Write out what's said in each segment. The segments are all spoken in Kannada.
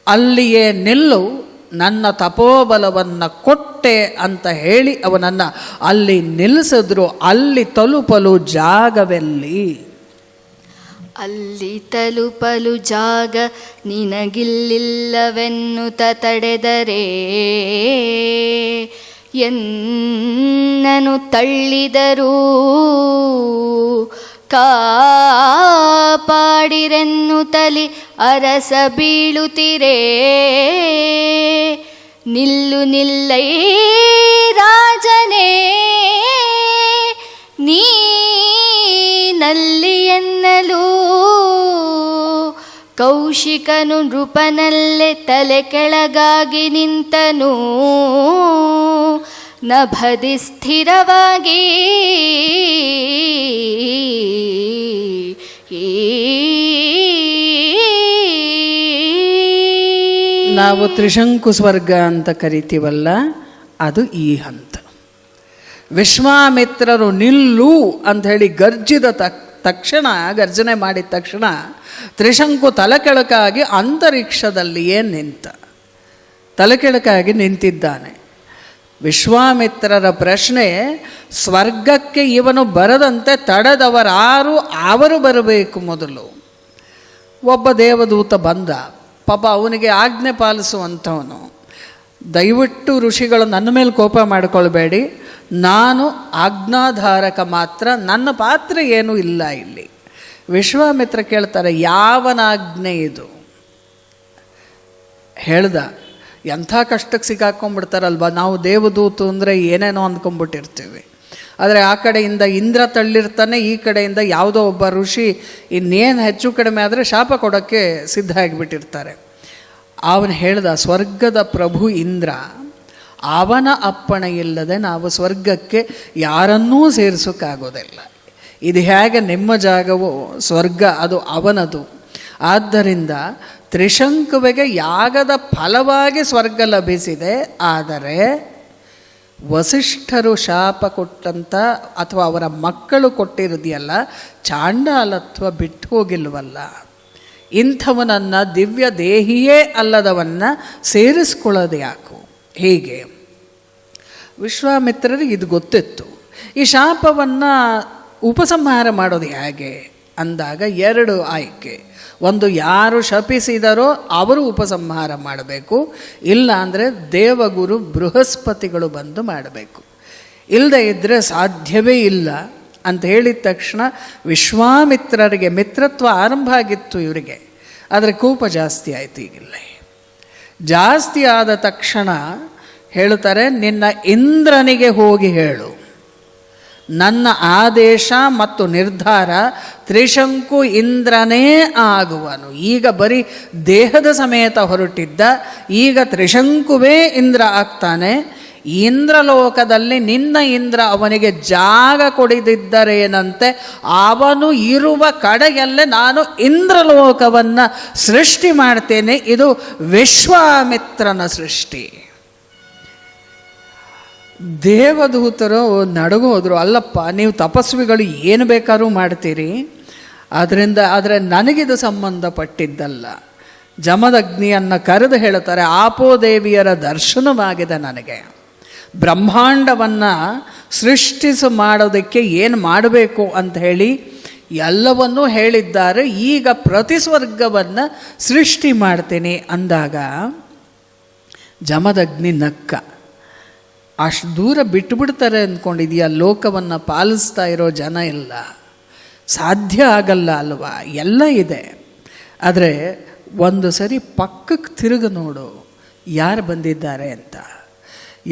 ಅಲ್ಲಿಯೇ ನಿಲ್ಲು, ನನ್ನ ತಪೋಬಲವನ್ನು ಕೊಟ್ಟೆ ಅಂತ ಹೇಳಿ ಅವನನ್ನು ಅಲ್ಲಿ ನಿಲ್ಲಿಸಿದ್ರು. ಅಲ್ಲಿ ತಲುಪಲು ಜಾಗವೆಲ್ಲಿ? ಅಲ್ಲಿ ತಲುಪಲು ಜಾಗ ನಿನಗಿಲ್ಲಿಲ್ಲವೆನ್ನುತ್ತ ತಡೆದರೆ, ಎನ್ನನು ತಳ್ಳಿದರೂ ಕಾಪಾಡಿರೆನ್ನುತ್ತಲಿ ಅರಸ ಬೀಳುತ್ತಿರೇ. ನಿಲ್ಲು ನಿಲ್ಲೈ ರಾಜನೇ ನೀನಲ್ಲಿ ಎನ್ನಲು, ಕೌಶಿಕನು ನೃಪನಲ್ಲೇ ತಲೆ ಕೆಳಗಾಗಿ ನಿಂತನು. ನಭದಿ ಸ್ಥಿರವಾಗಿ ನಾವು ತ್ರಿಶಂಕು ಸ್ವರ್ಗ ಅಂತ ಕರಿತೀವಲ್ಲ, ಅದು ಈ ಹಂತ. ವಿಶ್ವಾಮಿತ್ರರು ನಿಲ್ಲು ಅಂಥೇಳಿ ಗರ್ಜಿದ ತಕ್ಷಣ, ಗರ್ಜನೆ ಮಾಡಿದ ತಕ್ಷಣ ತ್ರಿಶಂಕು ತಲೆಕೆಳಕಾಗಿ ಅಂತರಿಕ್ಷದಲ್ಲಿಯೇ ನಿಂತ, ತಲೆಕೆಳಕಾಗಿ ನಿಂತಿದ್ದಾನೆ. ವಿಶ್ವಾಮಿತ್ರರ ಪ್ರಶ್ನೆ, ಸ್ವರ್ಗಕ್ಕೆ ಇವನು ಬರದಂತೆ ತಡೆದವರಾರು? ಅವರು ಬರಬೇಕು ಮೊದಲು. ಒಬ್ಬ ದೇವದೂತ ಬಂದ, ಪಾಪ ಅವನಿಗೆ ಆಜ್ಞೆ ಪಾಲಿಸುವಂಥವನು. ದಯವಿಟ್ಟು ಋಷಿಗಳು ನನ್ನ ಮೇಲೆ ಕೋಪ ಮಾಡಿಕೊಳ್ಬೇಡಿ, ನಾನು ಆಜ್ಞಾಧಾರಕ ಮಾತ್ರ, ನನ್ನ ಪಾತ್ರ ಏನೂ ಇಲ್ಲ ಇಲ್ಲಿ. ವಿಶ್ವಾಮಿತ್ರ ಕೇಳ್ತಾರೆ, ಯಾವನ ಆಜ್ಞೆ ಇದು? ಹೇಳ್ದ, ಎಂಥ ಕಷ್ಟಕ್ಕೆ ಸಿಕ್ಕಾಕೊಂಡ್ಬಿಡ್ತಾರಲ್ವ ನಾವು. ದೇವದೂತು ಅಂದರೆ ಏನೇನೋ ಅಂದ್ಕೊಂಡ್ಬಿಟ್ಟಿರ್ತೀವಿ. ಆದರೆ ಆ ಕಡೆಯಿಂದ ಇಂದ್ರ ತಳ್ಳಿರ್ತಾನೆ, ಈ ಕಡೆಯಿಂದ ಯಾವುದೋ ಒಬ್ಬ ಋಷಿ ಇನ್ನೇನು ಹೆಚ್ಚು ಕಡಿಮೆ ಆದರೆ ಶಾಪ ಕೊಡೋಕ್ಕೆ ಸಿದ್ಧ ಆಗಿಬಿಟ್ಟಿರ್ತಾರೆ. ಅವನು ಹೇಳ್ದ, ಸ್ವರ್ಗದ ಪ್ರಭು ಇಂದ್ರ, ಅವನ ಅಪ್ಪಣೆ ಇಲ್ಲದೆ ನಾವು ಸ್ವರ್ಗಕ್ಕೆ ಯಾರನ್ನೂ ಸೇರಿಸೋಕ್ಕಾಗೋದಿಲ್ಲ. ಇದು ಹೇಗೆ ನಿಮ್ಮ ಜಾಗವೋ ಸ್ವರ್ಗ ಅದು ಅವನದು. ಆದ್ದರಿಂದ ತ್ರಿಶಂಕುವಿಗೆ ಯಾಗದ ಫಲವಾಗಿ ಸ್ವರ್ಗ ಲಭಿಸಿದೆ. ಆದರೆ ವಸಿಷ್ಠರು ಶಾಪ ಕೊಟ್ಟಂಥ ಅಥವಾ ಅವರ ಮಕ್ಕಳು ಕೊಟ್ಟಿರೋದಿಯಲ್ಲ, ಚಾಂಡಾಲತ್ವ ಬಿಟ್ಟು ಹೋಗಿಲ್ವಲ್ಲ. ಇಂಥವನನ್ನು ದಿವ್ಯ ದೇಹಿಯೇ ಅಲ್ಲದವನ್ನ ಸೇರಿಸ್ಕೊಳ್ಳೋದು ಯಾಕು? ಹೀಗೆ ವಿಶ್ವಾಮಿತ್ರರಿಗೆ ಇದು ಗೊತ್ತಿತ್ತು. ಈ ಶಾಪವನ್ನು ಉಪಸಂಹಾರ ಮಾಡೋದು ಹೇಗೆ ಅಂದಾಗ ಎರಡು ಆಯ್ಕೆ. ಒಂದು, ಯಾರು ಶಪಿಸಿದರೋ ಅವರು ಉಪಸಂಹಾರ ಮಾಡಬೇಕು, ಇಲ್ಲ ಅಂದರೆ ದೇವಗುರು ಬೃಹಸ್ಪತಿಗಳು ಬಂದು ಮಾಡಬೇಕು. ಇಲ್ಲದೆ ಇದ್ದರೆ ಸಾಧ್ಯವೇ ಇಲ್ಲ ಅಂತ ಹೇಳಿದ ತಕ್ಷಣ ವಿಶ್ವಾಮಿತ್ರರಿಗೆ ಮಿತ್ರತ್ವ ಆರಂಭ ಆಗಿತ್ತು ಇವರಿಗೆ. ಆದರೆ ಕೋಪ ಜಾಸ್ತಿ ಆಯಿತು. ಈಗಿಲ್ಲ, ಜಾಸ್ತಿ ಆದ ತಕ್ಷಣ ಹೇಳ್ತಾರೆ, ನಿನ್ನ ಇಂದ್ರನಿಗೆ ಹೋಗಿ ಹೇಳು, ನನ್ನ ಆದೇಶ ಮತ್ತು ನಿರ್ಧಾರ ತ್ರಿಶಂಕು ಇಂದ್ರನೇ ಆಗುವನು. ಈಗ ಬರೀ ದೇಹದ ಸಮೇತ ಹೊರಟಿದ್ದ, ಈಗ ತ್ರಿಶಂಕುವೇ ಇಂದ್ರ ಆಗ್ತಾನೆ. ಇಂದ್ರಲೋಕದಲ್ಲಿ ನಿನ್ನ ಇಂದ್ರ ಅವನಿಗೆ ಜಾಗ ಕೊಡಿದಿದ್ದರೇನಂತೆ, ಅವನು ಇರುವ ಕಡೆಯಲ್ಲೇ ನಾನು ಇಂದ್ರಲೋಕವನ್ನು ಸೃಷ್ಟಿ ಮಾಡ್ತೇನೆ. ಇದು ವಿಶ್ವಾಮಿತ್ರನ ಸೃಷ್ಟಿ. ದೇವದೂತರು ನಡಗೋದ್ರು, ಅಲ್ಲಪ್ಪ ನೀವು ತಪಸ್ವಿಗಳು ಏನು ಬೇಕಾದ್ರೂ ಮಾಡ್ತೀರಿ, ಆದರೆ ನನಗಿದು ಸಂಬಂಧಪಟ್ಟಿದ್ದಲ್ಲ. ಜಮದಗ್ನಿಯನ್ನು ಕರೆದು ಹೇಳ್ತಾರೆ, ಆಪೋದೇವಿಯರ ದರ್ಶನವಾಗಿದೆ ನನಗೆ. ಬ್ರಹ್ಮಾಂಡವನ್ನು ಸೃಷ್ಟಿಸು ಮಾಡೋದಕ್ಕೆ ಏನು ಮಾಡಬೇಕು ಅಂತ ಹೇಳಿ ಎಲ್ಲವನ್ನೂ ಹೇಳಿದ್ದಾರೆ. ಈಗ ಪ್ರತಿಸ್ವರ್ಗವನ್ನು ಸೃಷ್ಟಿ ಮಾಡ್ತೀನಿ ಅಂದಾಗ ಜಮದಗ್ನಿ ನಕ್ಕ. ಅಷ್ಟು ದೂರ ಬಿಟ್ಟುಬಿಡ್ತಾರೆ ಅಂದ್ಕೊಂಡಿದೆಯಾ? ಲೋಕವನ್ನು ಪಾಲಿಸ್ತಾ ಇರೋ ಜನ ಇಲ್ಲ, ಸಾಧ್ಯ ಆಗಲ್ಲ ಅಲ್ವಾ? ಎಲ್ಲ ಇದೆ. ಆದರೆ ಒಂದು ಸರಿ ಪಕ್ಕಕ್ಕೆ ತಿರುಗಿ ನೋಡು, ಯಾರು ಬಂದಿದ್ದಾರೆ ಅಂತ.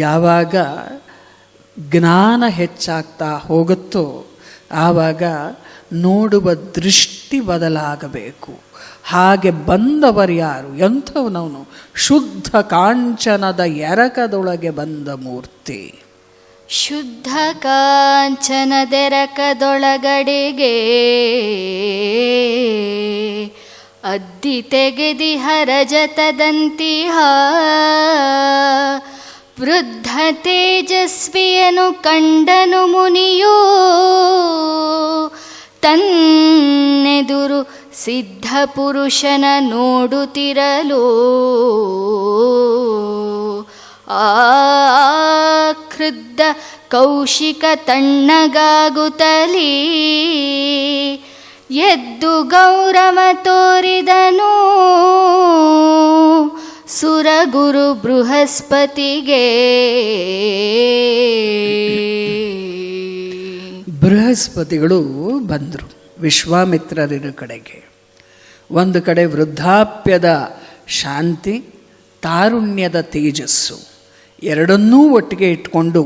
ಯಾವಾಗ ಜ್ಞಾನ ಹೆಚ್ಚಾಗ್ತಾ ಹೋಗುತ್ತೋ ಆವಾಗ ನೋಡುವ ದೃಷ್ಟಿ ಬದಲಾಗಬೇಕು. ಹಾಗೆ ಬಂದವರು ಯಾರು? ಎಂಥವನವನು? ಶುದ್ಧ ಕಾಂಚನದ ಎರಕದೊಳಗೆ ಬಂದ ಮೂರ್ತಿ. ಶುದ್ಧ ಕಾಂಚನದೆರಕದೊಳಗಡೆಗೆ ಅದ್ದಿ ತೆಗೆದಿ ಹರಜತದಂತಿಹ ವೃದ್ಧ ತೇಜಸ್ವಿಯನು ಕಂಡನು ಮುನಿಯೂ ತನ್ನೆದುರು ಸಿದ್ಧ ಪುರುಷನ ನೋಡುತ್ತಿರಲು ಕ್ರುದ್ಧ ಕೌಶಿಕ ತಣ್ಣಗಾಗುತ್ತಲೀ ಎದ್ದು ಗೌರವ ತೋರಿದನು ಸುರಗುರು ಬೃಹಸ್ಪತಿಗೆ. ಬೃಹಸ್ಪತಿಗಳು ಬಂದರು ವಿಶ್ವಾಮಿತ್ರರಿನ ಕಡೆಗೆ. ಒಂದು ಕಡೆ ವೃದ್ಧಾಪ್ಯದ ಶಾಂತಿ, ತಾರುಣ್ಯದ ತೇಜಸ್ಸು ಎರಡನ್ನೂ ಒಟ್ಟಿಗೆ ಇಟ್ಕೊಂಡು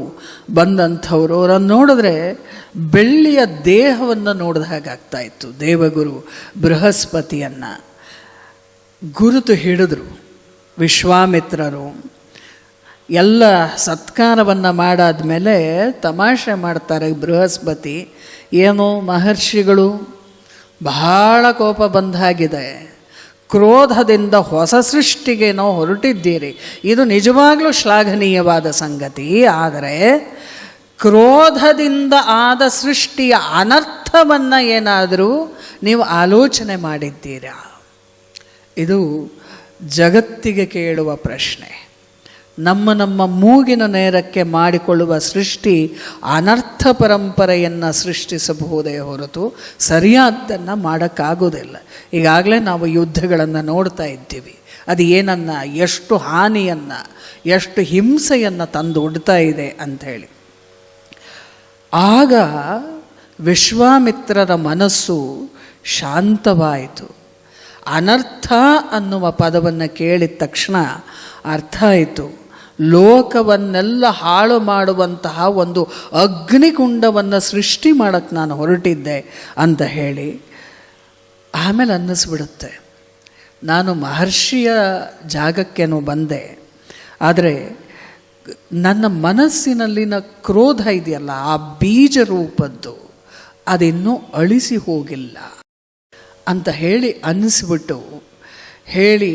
ಬಂದಂಥವ್ರು. ಅವರನ್ನು ನೋಡಿದ್ರೆ ಬೆಳ್ಳಿಯ ದೇಹವನ್ನು ನೋಡಿದ ಹಾಗಾಗ್ತಾ ಇತ್ತು. ದೇವಗುರು ಬೃಹಸ್ಪತಿಯನ್ನು ಗುರುತು ಹಿಡಿದ್ರು ವಿಶ್ವಾಮಿತ್ರರು. ಎಲ್ಲ ಸತ್ಕಾರವನ್ನು ಮಾಡಾದ್ಮೇಲೆ ತಮಾಷೆ ಮಾಡ್ತಾರೆ ಬೃಹಸ್ಪತಿ. ಏನೋ ಮಹರ್ಷಿಗಳು ಬಹಳ ಕೋಪ ಬಂದಾಗಿದೆ, ಕ್ರೋಧದಿಂದ ಹೊಸ ಸೃಷ್ಟಿಗೇನೋ ಹೊರಟಿದ್ದೀರಿ, ಇದು ನಿಜವಾಗ್ಲೂ ಶ್ಲಾಘನೀಯವಾದ ಸಂಗತಿ. ಆದರೆ ಕ್ರೋಧದಿಂದ ಆದ ಸೃಷ್ಟಿಯ ಅನರ್ಥವನ್ನು ಏನಾದರೂ ನೀವು ಆಲೋಚನೆ ಮಾಡಿದ್ದೀರಾ? ಇದು ಜಗತ್ತಿಗೆ ಕೇಳುವ ಪ್ರಶ್ನೆ. ನಮ್ಮ ಮೂಗಿನ ನೇರಕ್ಕೆ ಮಾಡಿಕೊಳ್ಳುವ ಸೃಷ್ಟಿ ಅನರ್ಥ ಪರಂಪರೆಯನ್ನು ಸೃಷ್ಟಿಸಬಹುದೇ ಹೊರತು ಸರಿಯಾದ್ದನ್ನು ಮಾಡೋಕ್ಕಾಗೋದಿಲ್ಲ. ಈಗಾಗಲೇ ನಾವು ಯುದ್ಧಗಳನ್ನು ನೋಡ್ತಾ ಇದ್ದೀವಿ. ಅದು ಏನನ್ನು, ಎಷ್ಟು ಹಾನಿಯನ್ನು, ಎಷ್ಟು ಹಿಂಸೆಯನ್ನು ತಂದು ಒಡ್ತಾ ಇದೆ ಅಂಥೇಳಿ. ಆಗ ವಿಶ್ವಾಮಿತ್ರರ ಮನಸ್ಸು ಶಾಂತವಾಯಿತು. ಅನರ್ಥ ಅನ್ನುವ ಪದವನ್ನು ಕೇಳಿದ ತಕ್ಷಣ ಅರ್ಥ ಆಯಿತು, ಲೋಕವನ್ನೆಲ್ಲ ಹಾಳು ಮಾಡುವಂತಹ ಒಂದು ಅಗ್ನಿಕುಂಡವನ್ನು ಸೃಷ್ಟಿ ಮಾಡೋಕ್ಕೆ ನಾನು ಹೊರಟಿದ್ದೆ ಅಂತ ಹೇಳಿ. ಆಮೇಲೆ ಅನ್ನಿಸ್ಬಿಡುತ್ತೆ, ನಾನು ಮಹರ್ಷಿಯ ಜಾಗಕ್ಕೇನೋ ಬಂದೆ, ಆದರೆ ನನ್ನ ಮನಸ್ಸಿನಲ್ಲಿನ ಕ್ರೋಧ ಇದೆಯಲ್ಲ, ಆ ಬೀಜ ರೂಪದ್ದು ಅದಿನ್ನೂ ಅಳಿಸಿ ಹೋಗಿಲ್ಲ ಅಂತ ಹೇಳಿ ಅನ್ನಿಸ್ಬಿಟ್ಟು ಹೇಳಿ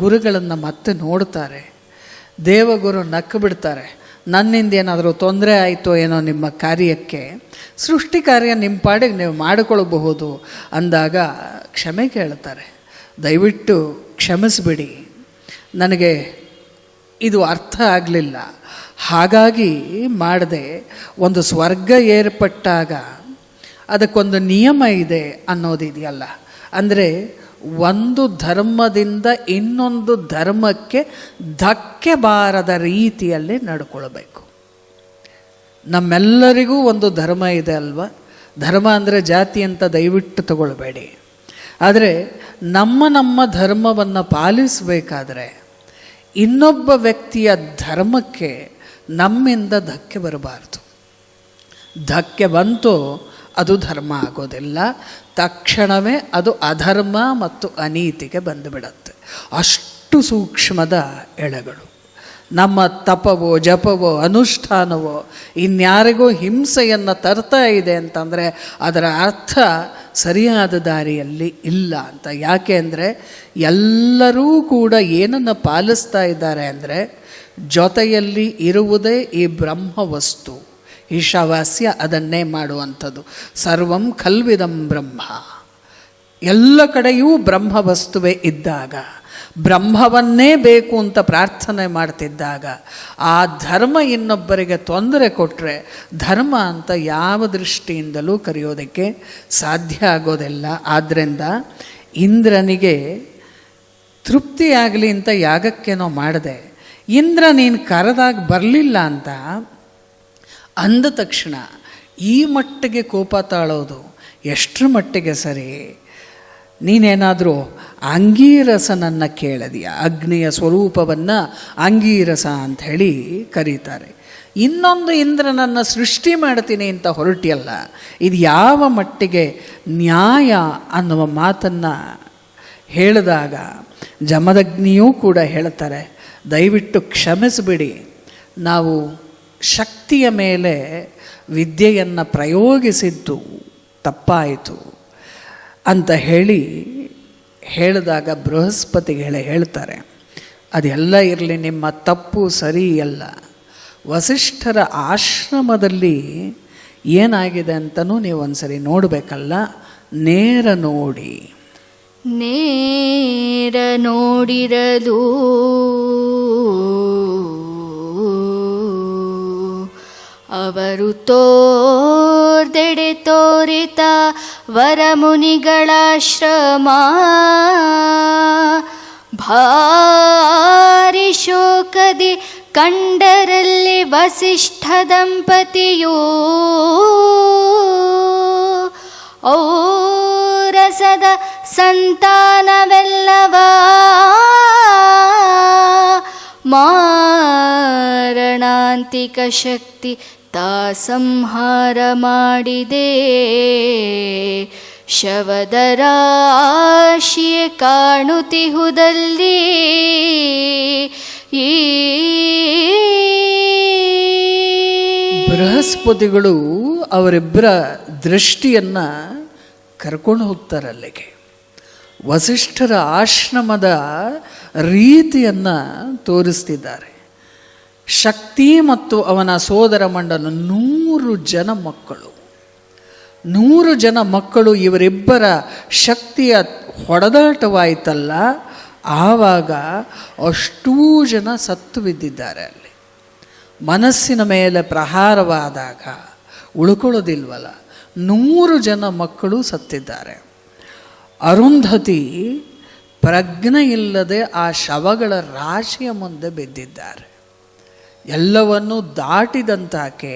ಗುರುಗಳನ್ನು ಮತ್ತೆ ನೋಡ್ತಾರೆ. ದೇವಗುರು ನಕ್ಕು ಬಿಡ್ತಾರೆ. ನನ್ನಿಂದ ಏನಾದರೂ ತೊಂದರೆ ಆಯಿತೋ ಏನೋ ನಿಮ್ಮ ಕಾರ್ಯಕ್ಕೆ, ಸೃಷ್ಟಿ ಕಾರ್ಯ ನಿಮ್ಮ ಪಾಡಿಗೆ ನೀವು ಮಾಡಿಕೊಳ್ಳಬಹುದು ಅಂದಾಗ ಕ್ಷಮೆ ಕೇಳ್ತಾರೆ. ದಯವಿಟ್ಟು ಕ್ಷಮಿಸಿಬಿಡಿ, ನನಗೆ ಇದು ಅರ್ಥ ಆಗಲಿಲ್ಲ, ಹಾಗಾಗಿ ಮಾಡಿದೆ. ಒಂದು ಸ್ವರ್ಗ ಏರ್ಪಟ್ಟಾಗ ಅದಕ್ಕೊಂದು ನಿಯಮ ಇದೆ ಅನ್ನೋದಿದೆಯಲ್ಲ, ಅಂದರೆ ಒಂದು ಧರ್ಮದಿಂದ ಇನ್ನೊಂದು ಧರ್ಮಕ್ಕೆ ಧಕ್ಕೆ ಬಾರದ ರೀತಿಯಲ್ಲಿ ನಡ್ಕೊಳ್ಬೇಕು. ನಮ್ಮೆಲ್ಲರಿಗೂ ಒಂದು ಧರ್ಮ ಇದೆ ಅಲ್ವಾ? ಧರ್ಮ ಅಂದರೆ ಜಾತಿ ಅಂತ ದಯವಿಟ್ಟು ತಗೊಳ್ಬೇಡಿ. ಆದರೆ ನಮ್ಮ ಧರ್ಮವನ್ನು ಪಾಲಿಸಬೇಕಾದ್ರೆ ಇನ್ನೊಬ್ಬ ವ್ಯಕ್ತಿಯ ಧರ್ಮಕ್ಕೆ ನಮ್ಮಿಂದ ಧಕ್ಕೆ ಬರಬಾರ್ದು. ಧಕ್ಕೆ ಬಂತು ಅದು ಧರ್ಮ ಆಗೋದಿಲ್ಲ, ತಕ್ಷಣವೇ ಅದು ಅಧರ್ಮ ಮತ್ತು ಅನೀತಿಗೆ ಬಂದುಬಿಡತ್ತೆ. ಅಷ್ಟು ಸೂಕ್ಷ್ಮದ ಎಳೆಗಳು. ನಮ್ಮ ತಪವೋ ಜಪವೋ ಅನುಷ್ಠಾನವೋ ಇನ್ಯಾರಿಗೂ ಹಿಂಸೆಯನ್ನು ತರ್ತಾ ಇದೆ ಅಂತಂದರೆ ಅದರ ಅರ್ಥ ಸರಿಯಾದ ದಾರಿಯಲ್ಲಿ ಇಲ್ಲ ಅಂತ. ಯಾಕೆ ಅಂದರೆ ಎಲ್ಲರೂ ಕೂಡ ಏನನ್ನು ಪಾಲಿಸ್ತಾ ಇದ್ದಾರೆ ಅಂದರೆ, ಜೊತೆಯಲ್ಲಿ ಇರುವುದೇ ಈ ಬ್ರಹ್ಮವಸ್ತು, ಈಶಾವಾಸ್ಯ ಅದನ್ನೇ ಮಾಡುವಂಥದ್ದು. ಸರ್ವಂ ಖಲ್ವಿದಂ ಬ್ರಹ್ಮ, ಎಲ್ಲ ಕಡೆಯೂ ಬ್ರಹ್ಮವಸ್ತುವೇ ಇದ್ದಾಗ, ಬ್ರಹ್ಮವನ್ನೇ ಬೇಕು ಅಂತ ಪ್ರಾರ್ಥನೆ ಮಾಡ್ತಿದ್ದಾಗ, ಆ ಧರ್ಮ ಇನ್ನೊಬ್ಬರಿಗೆ ತೊಂದರೆ ಕೊಟ್ಟರೆ ಧರ್ಮ ಅಂತ ಯಾವ ದೃಷ್ಟಿಯಿಂದಲೂ ಕರೆಯೋದಕ್ಕೆ ಸಾಧ್ಯ ಆಗೋದಿಲ್ಲ. ಆದ್ದರಿಂದ ಇಂದ್ರನಿಗೆ ತೃಪ್ತಿಯಾಗಲಿ ಅಂತ ಯಾಗಕ್ಕೇನೋ ಮಾಡಿದೆ. ಇಂದ್ರ ನೀನು ಕರೆದಾಗ ಬರಲಿಲ್ಲ ಅಂತ ಅಂದ ತಕ್ಷಣ ಈ ಮಟ್ಟಿಗೆ ಕೋಪ ತಾಳೋದು ಎಷ್ಟರ ಮಟ್ಟಿಗೆ ಸರಿ? ನೀನೇನಾದರೂ ಅಂಗೀರಸನನ್ನು ಕೇಳಿದೆಯಾ? ಅಗ್ನಿಯ ಸ್ವರೂಪವನ್ನು ಅಂಗೀರಸ ಅಂಥೇಳಿ ಕರೀತಾರೆ. ಇನ್ನೊಂದು ಇಂದ್ರನನ್ನು ಸೃಷ್ಟಿ ಮಾಡ್ತೀನಿ ಅಂತ ಹೊರಟಿಯಲ್ಲ, ಇದು ಯಾವ ಮಟ್ಟಿಗೆ ನ್ಯಾಯ ಅನ್ನುವ ಮಾತನ್ನು ಹೇಳಿದಾಗ ಜಮದಗ್ನಿಯೂ ಕೂಡ ಹೇಳ್ತಾರೆ, ದಯವಿಟ್ಟು ಕ್ಷಮಿಸಿಬಿಡಿ, ನಾವು ಶಕ್ತಿಯ ಮೇಲೆ ವಿದ್ಯೆಯನ್ನು ಪ್ರಯೋಗಿಸಿದ್ದು ತಪ್ಪಾಯಿತು ಅಂತ ಹೇಳಿದಾಗ ಬೃಹಸ್ಪತಿಗೆ ಹೇಳ್ತಾರೆ, ಅದೆಲ್ಲ ಇರಲಿ, ನಿಮ್ಮ ತಪ್ಪು ಸರಿಯಲ್ಲ. ವಸಿಷ್ಠರ ಆಶ್ರಮದಲ್ಲಿ ಏನಾಗಿದೆ ಅಂತಲೂ ನೀವು ಒಂದು ಸರಿ ನೋಡಬೇಕಲ್ಲ, ನೇರ ನೋಡಿ ನೇರ ನೋಡಿರಲು ಅವರು ತೋರ್ದೆಡೆ ತೋರಿತ ವರಮುನಿಗಳಾಶ್ರಮ ಭಾರಿ ಶೋಕದಿ ಕಂಡರಲ್ಲಿ ವಸಿಷ್ಠ ದಂಪತಿಯೂ ಔರಸದ ಸಂತಾನವೆಲ್ಲವ ಮಾರಣಾಂತಿಕ ಶಕ್ತಿ ತಾ ಸಂಹಾರ ಮಾಡಿದೆ. ಶವದ ರಾಶಿಯೇ ಕಾಣುತ್ತಿಹುದಲ್ಲಿ ಈ ಬೃಹಸ್ಪತಿಗಳು ಅವರಿಬ್ಬರ ದೃಷ್ಟಿಯನ್ನು ಕರ್ಕೊಂಡು ಹೋಗ್ತಾರೆ ಅಲ್ಲಿಗೆ. ವಸಿಷ್ಠರ ಆಶ್ರಮದ ರೀತಿಯನ್ನು ತೋರಿಸ್ತಿದ್ದಾರೆ. ಶಕ್ತಿ ಮತ್ತು ಅವನ ಸೋದರ ಮಂಡಲ 100 ಜನ ಮಕ್ಕಳು. 100 ಜನ ಮಕ್ಕಳು ಇವರಿಬ್ಬರ ಶಕ್ತಿಯ ಹೊಡೆದಾಟವಾಯಿತಲ್ಲ, ಆವಾಗ ಅಷ್ಟೂ ಜನ ಸತ್ತು ಬಿದ್ದಿದ್ದಾರೆ. ಅಲ್ಲಿ ಮನಸ್ಸಿನ ಮೇಲೆ ಪ್ರಹಾರವಾದಾಗ ಉಳ್ಕೊಳ್ಳೋದಿಲ್ವಲ್ಲ, 100 ಜನ ಮಕ್ಕಳು ಸತ್ತಿದ್ದಾರೆ. ಅರುಂಧತಿ ಪ್ರಜ್ಞೆ ಇಲ್ಲದೆ ಆ ಶವಗಳ ರಾಶಿಯ ಮುಂದೆ ಬಿದ್ದಿದ್ದಾರೆ. ಎಲ್ಲವನ್ನೂ ದಾಟಿದಂತಾಕೆ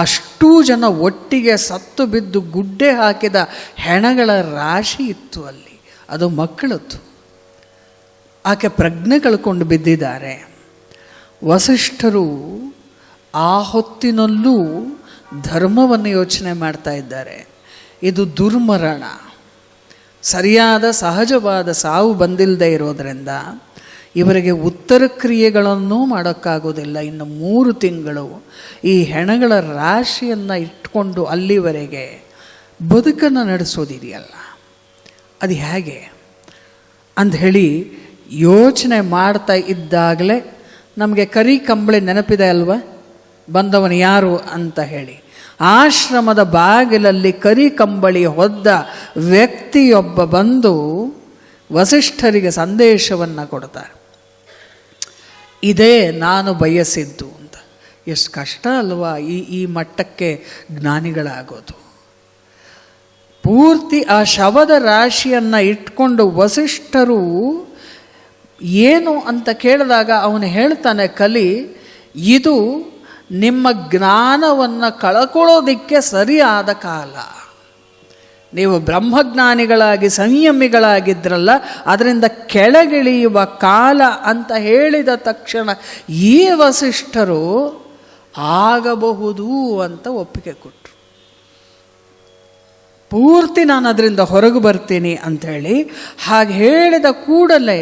ಅಷ್ಟೂ ಜನ ಒಟ್ಟಿಗೆ ಸತ್ತು ಬಿದ್ದು ಗುಡ್ಡೆ ಹಾಕಿದ ಹೆಣಗಳ ರಾಶಿ ಇತ್ತು ಅಲ್ಲಿ, ಅದು ಮಕ್ಕಳದ್ದು. ಆಕೆ ಪ್ರಜ್ಞೆ ಕಳ್ಕೊಂಡು ಬಿದ್ದಿದ್ದಾರೆ. ವಸಿಷ್ಠರು ಆ ಹೊತ್ತಿನಲ್ಲೂ ಧರ್ಮವನ್ನು ಯೋಚನೆ ಮಾಡ್ತಾ ಇದ್ದಾರೆ. ಇದು ದುರ್ಮರಣ, ಸರಿಯಾದ ಸಹಜವಾದ ಸಾವು ಬಂದಿಲ್ಲದೆ ಇರೋದರಿಂದ ಇವರಿಗೆ ಉತ್ತರ ಕ್ರಿಯೆಗಳನ್ನೂ ಮಾಡೋಕ್ಕಾಗೋದಿಲ್ಲ. ಇನ್ನು 3 ತಿಂಗಳು ಈ ಹೆಣಗಳ ರಾಶಿಯನ್ನು ಇಟ್ಕೊಂಡು ಅಲ್ಲಿವರೆಗೆ ಬದುಕನ್ನು ನಡೆಸೋದಿದೆಯಲ್ಲ, ಅದು ಹೇಗೆ ಅಂದ್ಹೇಳಿ ಯೋಚನೆ ಮಾಡ್ತಾ ಇದ್ದಾಗಲೇ ನಮಗೆ ಕರಿ ಕಂಬಳಿ ನೆನಪಿದೆ ಅಲ್ವ, ಬಂದವನು ಯಾರು ಅಂತ ಹೇಳಿ. ಆಶ್ರಮದ ಬಾಗಿಲಲ್ಲಿ ಕರಿ ಕಂಬಳಿ ಹೊದ್ದ ವ್ಯಕ್ತಿಯೊಬ್ಬ ಬಂದು ವಸಿಷ್ಠರಿಗೆ ಸಂದೇಶವನ್ನು ಕೊಡ್ತಾರೆ. ಇದೇ ನಾನು ಬಯಸಿದ್ದು ಅಂತ. ಎಷ್ಟು ಕಷ್ಟ ಅಲ್ವಾ ಈ ಮಟ್ಟಕ್ಕೆ ಜ್ಞಾನಿಗಳಾಗೋದು. ಪೂರ್ತಿ ಆ ಶವದ ರಾಶಿಯನ್ನು ಇಟ್ಕೊಂಡು ವಸಿಷ್ಠರು ಏನು ಅಂತ ಕೇಳಿದಾಗ ಅವನು ಹೇಳ್ತಾನೆ, ಕಲಿ, ಇದು ನಿಮ್ಮ ಜ್ಞಾನವನ್ನು ಕಳ್ಕೊಳ್ಳೋದಿಕ್ಕೆ ಸರಿಯಾದ ಕಾಲ. ನೀವು ಬ್ರಹ್ಮಜ್ಞಾನಿಗಳಾಗಿ ಸಂಯಮಿಗಳಾಗಿದ್ರಲ್ಲ, ಅದರಿಂದ ಕೆಳಗಿಳಿಯುವ ಕಾಲ ಅಂತ ಹೇಳಿದ ತಕ್ಷಣ ಈ ವಸಿಷ್ಠರು ಆಗಬಹುದು ಅಂತ ಒಪ್ಪಿಗೆ ಕೊಟ್ಟರು. ಪೂರ್ತಿ ನಾನು ಅದರಿಂದ ಹೊರಗೆ ಬರ್ತೀನಿ ಅಂಥೇಳಿ ಹಾಗೆ ಹೇಳಿದ ಕೂಡಲೇ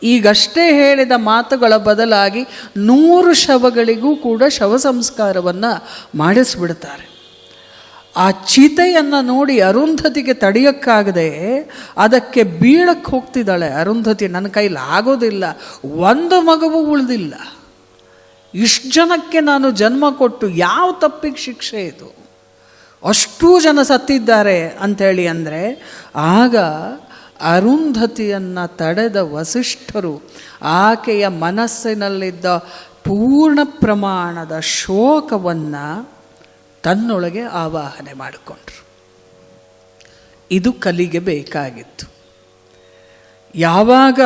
ಈಗಷ್ಟೇ ಹೇಳಿದ ಮಾತುಗಳ ಬದಲಾಗಿ 100 ಶವಗಳಿಗೂ ಕೂಡ ಶವ ಸಂಸ್ಕಾರವನ್ನು ಮಾಡಿಸ್ಬಿಡ್ತಾರೆ. ಆ ಚಿತೆಯನ್ನು ನೋಡಿ ಅರುಂಧತಿಗೆ ತಡೆಯೋಕ್ಕಾಗದೆ ಅದಕ್ಕೆ ಬೀಳಕ್ಕೆ ಹೋಗ್ತಿದ್ದಾಳೆ. ಅರುಂಧತಿ, ನನ್ನ ಕೈಲಿ ಆಗೋದಿಲ್ಲ, 1 ಮಗುವು ಉಳಿದಿಲ್ಲ, ಇಷ್ಟು ಜನಕ್ಕೆ ನಾನು ಜನ್ಮ ಕೊಟ್ಟು ಯಾವ ತಪ್ಪಿಗೆ ಶಿಕ್ಷೆ ಇದು, ಅಷ್ಟೂ ಜನ ಸತ್ತಿದ್ದಾರೆ ಅಂಥೇಳಿ ಅಂದರೆ ಆಗ ಅರುಂಧತಿಯನ್ನು ತಡೆದ ವಸಿಷ್ಠರು ಆಕೆಯ ಮನಸ್ಸಿನಲ್ಲಿದ್ದ ಪೂರ್ಣ ಪ್ರಮಾಣದ ಶೋಕವನ್ನು ತನ್ನೊಳಗೆ ಆವಾಹನೆ ಮಾಡಿಕೊಂಡ್ರು. ಇದು ಕಲಿಗೆ ಬೇಕಾಗಿತ್ತು. ಯಾವಾಗ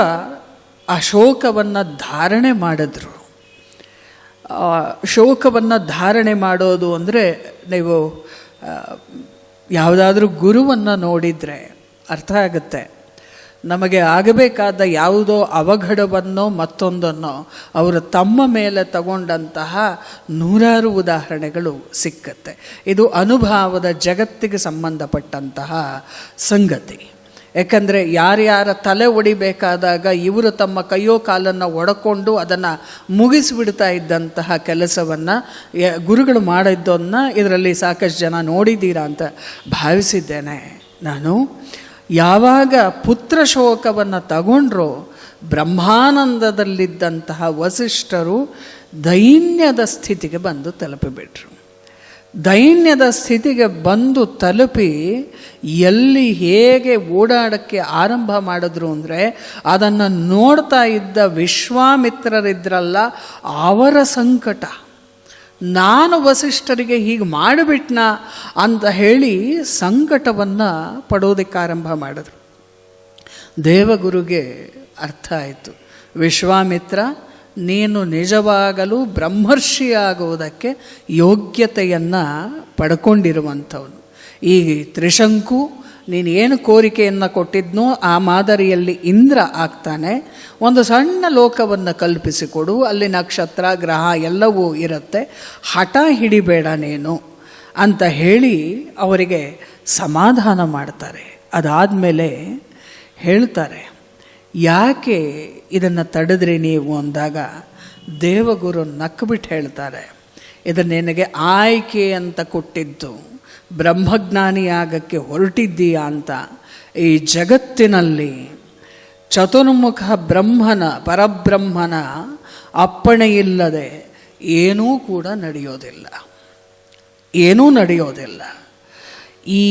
ಆ ಶೋಕವನ್ನು ಧಾರಣೆ ಮಾಡಿದ್ರು, ಶೋಕವನ್ನು ಧಾರಣೆ ಮಾಡೋದು ಅಂದರೆ ನೀವು ಯಾವುದಾದ್ರೂ ಗುರುವನ್ನು ನೋಡಿದರೆ ಅರ್ಥ ಆಗುತ್ತೆ. ನಮಗೆ ಆಗಬೇಕಾದ ಯಾವುದೋ ಅವಘಡವನ್ನೋ ಮತ್ತೊಂದನ್ನೋ ಅವರು ತಮ್ಮ ಮೇಲೆ ತಗೊಂಡಂತಹ 100 ಉದಾಹರಣೆಗಳು ಸಿಕ್ಕತ್ತೆ. ಇದು ಅನುಭವದ ಜಗತ್ತಿಗೆ ಸಂಬಂಧಪಟ್ಟಂತಹ ಸಂಗತಿ. ಯಾಕಂದರೆ ಯಾರ್ಯಾರ ತಲೆ ಒಡಿಬೇಕಾದಾಗ ಇವರು ತಮ್ಮ ಕೈಯೋ ಕಾಲನ್ನು ಒಡ್ಕೊಂಡು ಅದನ್ನು ಮುಗಿಸಿಬಿಡ್ತಾ ಇದ್ದಂತಹ ಕೆಲಸವನ್ನು ಗುರುಗಳು ಮಾಡಿದ್ದನ್ನು ಇದರಲ್ಲಿ ಸಾಕಷ್ಟು ಜನ ನೋಡಿದ್ದೀರಾ ಅಂತ ಭಾವಿಸಿದ್ದೇನೆ ನಾನು. ಯಾವಾಗ ಪುತ್ರ ಶೋಕವನ್ನು ತಗೊಂಡ್ರೋ ಬ್ರಹ್ಮಾನಂದದಲ್ಲಿದ್ದಂತಹ ವಸಿಷ್ಠರು ದೈನ್ಯದ ಸ್ಥಿತಿಗೆ ಬಂದು ತಲುಪಿಬಿಟ್ರು. ದೈನ್ಯದ ಸ್ಥಿತಿಗೆ ಬಂದು ತಲುಪಿ ಎಲ್ಲಿ ಹೇಗೆ ಓಡಾಡೋಕ್ಕೆ ಆರಂಭ ಮಾಡಿದ್ರು ಅಂದರೆ ಅದನ್ನು ನೋಡ್ತಾ ಇದ್ದ ವಿಶ್ವಾಮಿತ್ರರಿದ್ರಲ್ಲ, ಅವರ ಸಂಕಟ, ನಾನು ವಸಿಷ್ಠರಿಗೆ ಹೀಗೆ ಮಾಡಿಬಿಟ್ನ ಅಂತ ಹೇಳಿ ಸಂಕಟವನ್ನು ಪಡೋದಕ್ಕೆ ಆರಂಭ ಮಾಡಿದ್ರು. ದೇವಗುರುಗೆ ಅರ್ಥ ಆಯಿತು, ವಿಶ್ವಾಮಿತ್ರ ನೀನು ನಿಜವಾಗಲೂ ಬ್ರಹ್ಮರ್ಷಿಯಾಗುವುದಕ್ಕೆ ಯೋಗ್ಯತೆಯನ್ನು ಪಡ್ಕೊಂಡಿರುವಂಥವನು. ಈ ತ್ರಿಶಂಕು ನೀನು ಏನು ಕೋರಿಕೆಯನ್ನು ಕೊಟ್ಟಿದ್ನೋ ಆ ಮಾದರಿಯಲ್ಲಿ ಇಂದ್ರ ಆಗ್ತಾನೆ. ಒಂದು ಸಣ್ಣ ಲೋಕವನ್ನು ಕಲ್ಪಿಸಿಕೊಡು, ಅಲ್ಲಿ ನಕ್ಷತ್ರ ಗ್ರಹ ಎಲ್ಲವೂ ಇರುತ್ತೆ, ಹಠ ಹಿಡಿಬೇಡ ನೀನು ಅಂತ ಹೇಳಿ ಅವರಿಗೆ ಸಮಾಧಾನ ಮಾಡ್ತಾರೆ. ಅದಾದಮೇಲೆ ಹೇಳ್ತಾರೆ, ಯಾಕೆ ಇದನ್ನು ತಡೆದ್ರಿ ನೀವು ಅಂದಾಗ ದೇವಗುರು ನಕ್ಕಬಿಟ್ಟು ಹೇಳ್ತಾರೆ, ಇದನ್ನು ನಿನಗೆ ಆಯ್ಕೆ ಅಂತ ಕೊಟ್ಟಿದ್ದು, ಬ್ರಹ್ಮಜ್ಞಾನಿಯಾಗಕ್ಕೆ ಹೊರಟಿದ್ದೀಯಾ ಅಂತ. ಈ ಜಗತ್ತಿನಲ್ಲಿ ಚತುರ್ಮುಖ ಬ್ರಹ್ಮನ ಪರಬ್ರಹ್ಮನ ಅಪ್ಪಣೆ ಇಲ್ಲದೆ ಏನೂ ಕೂಡ ನಡೆಯೋದಿಲ್ಲ. ಈ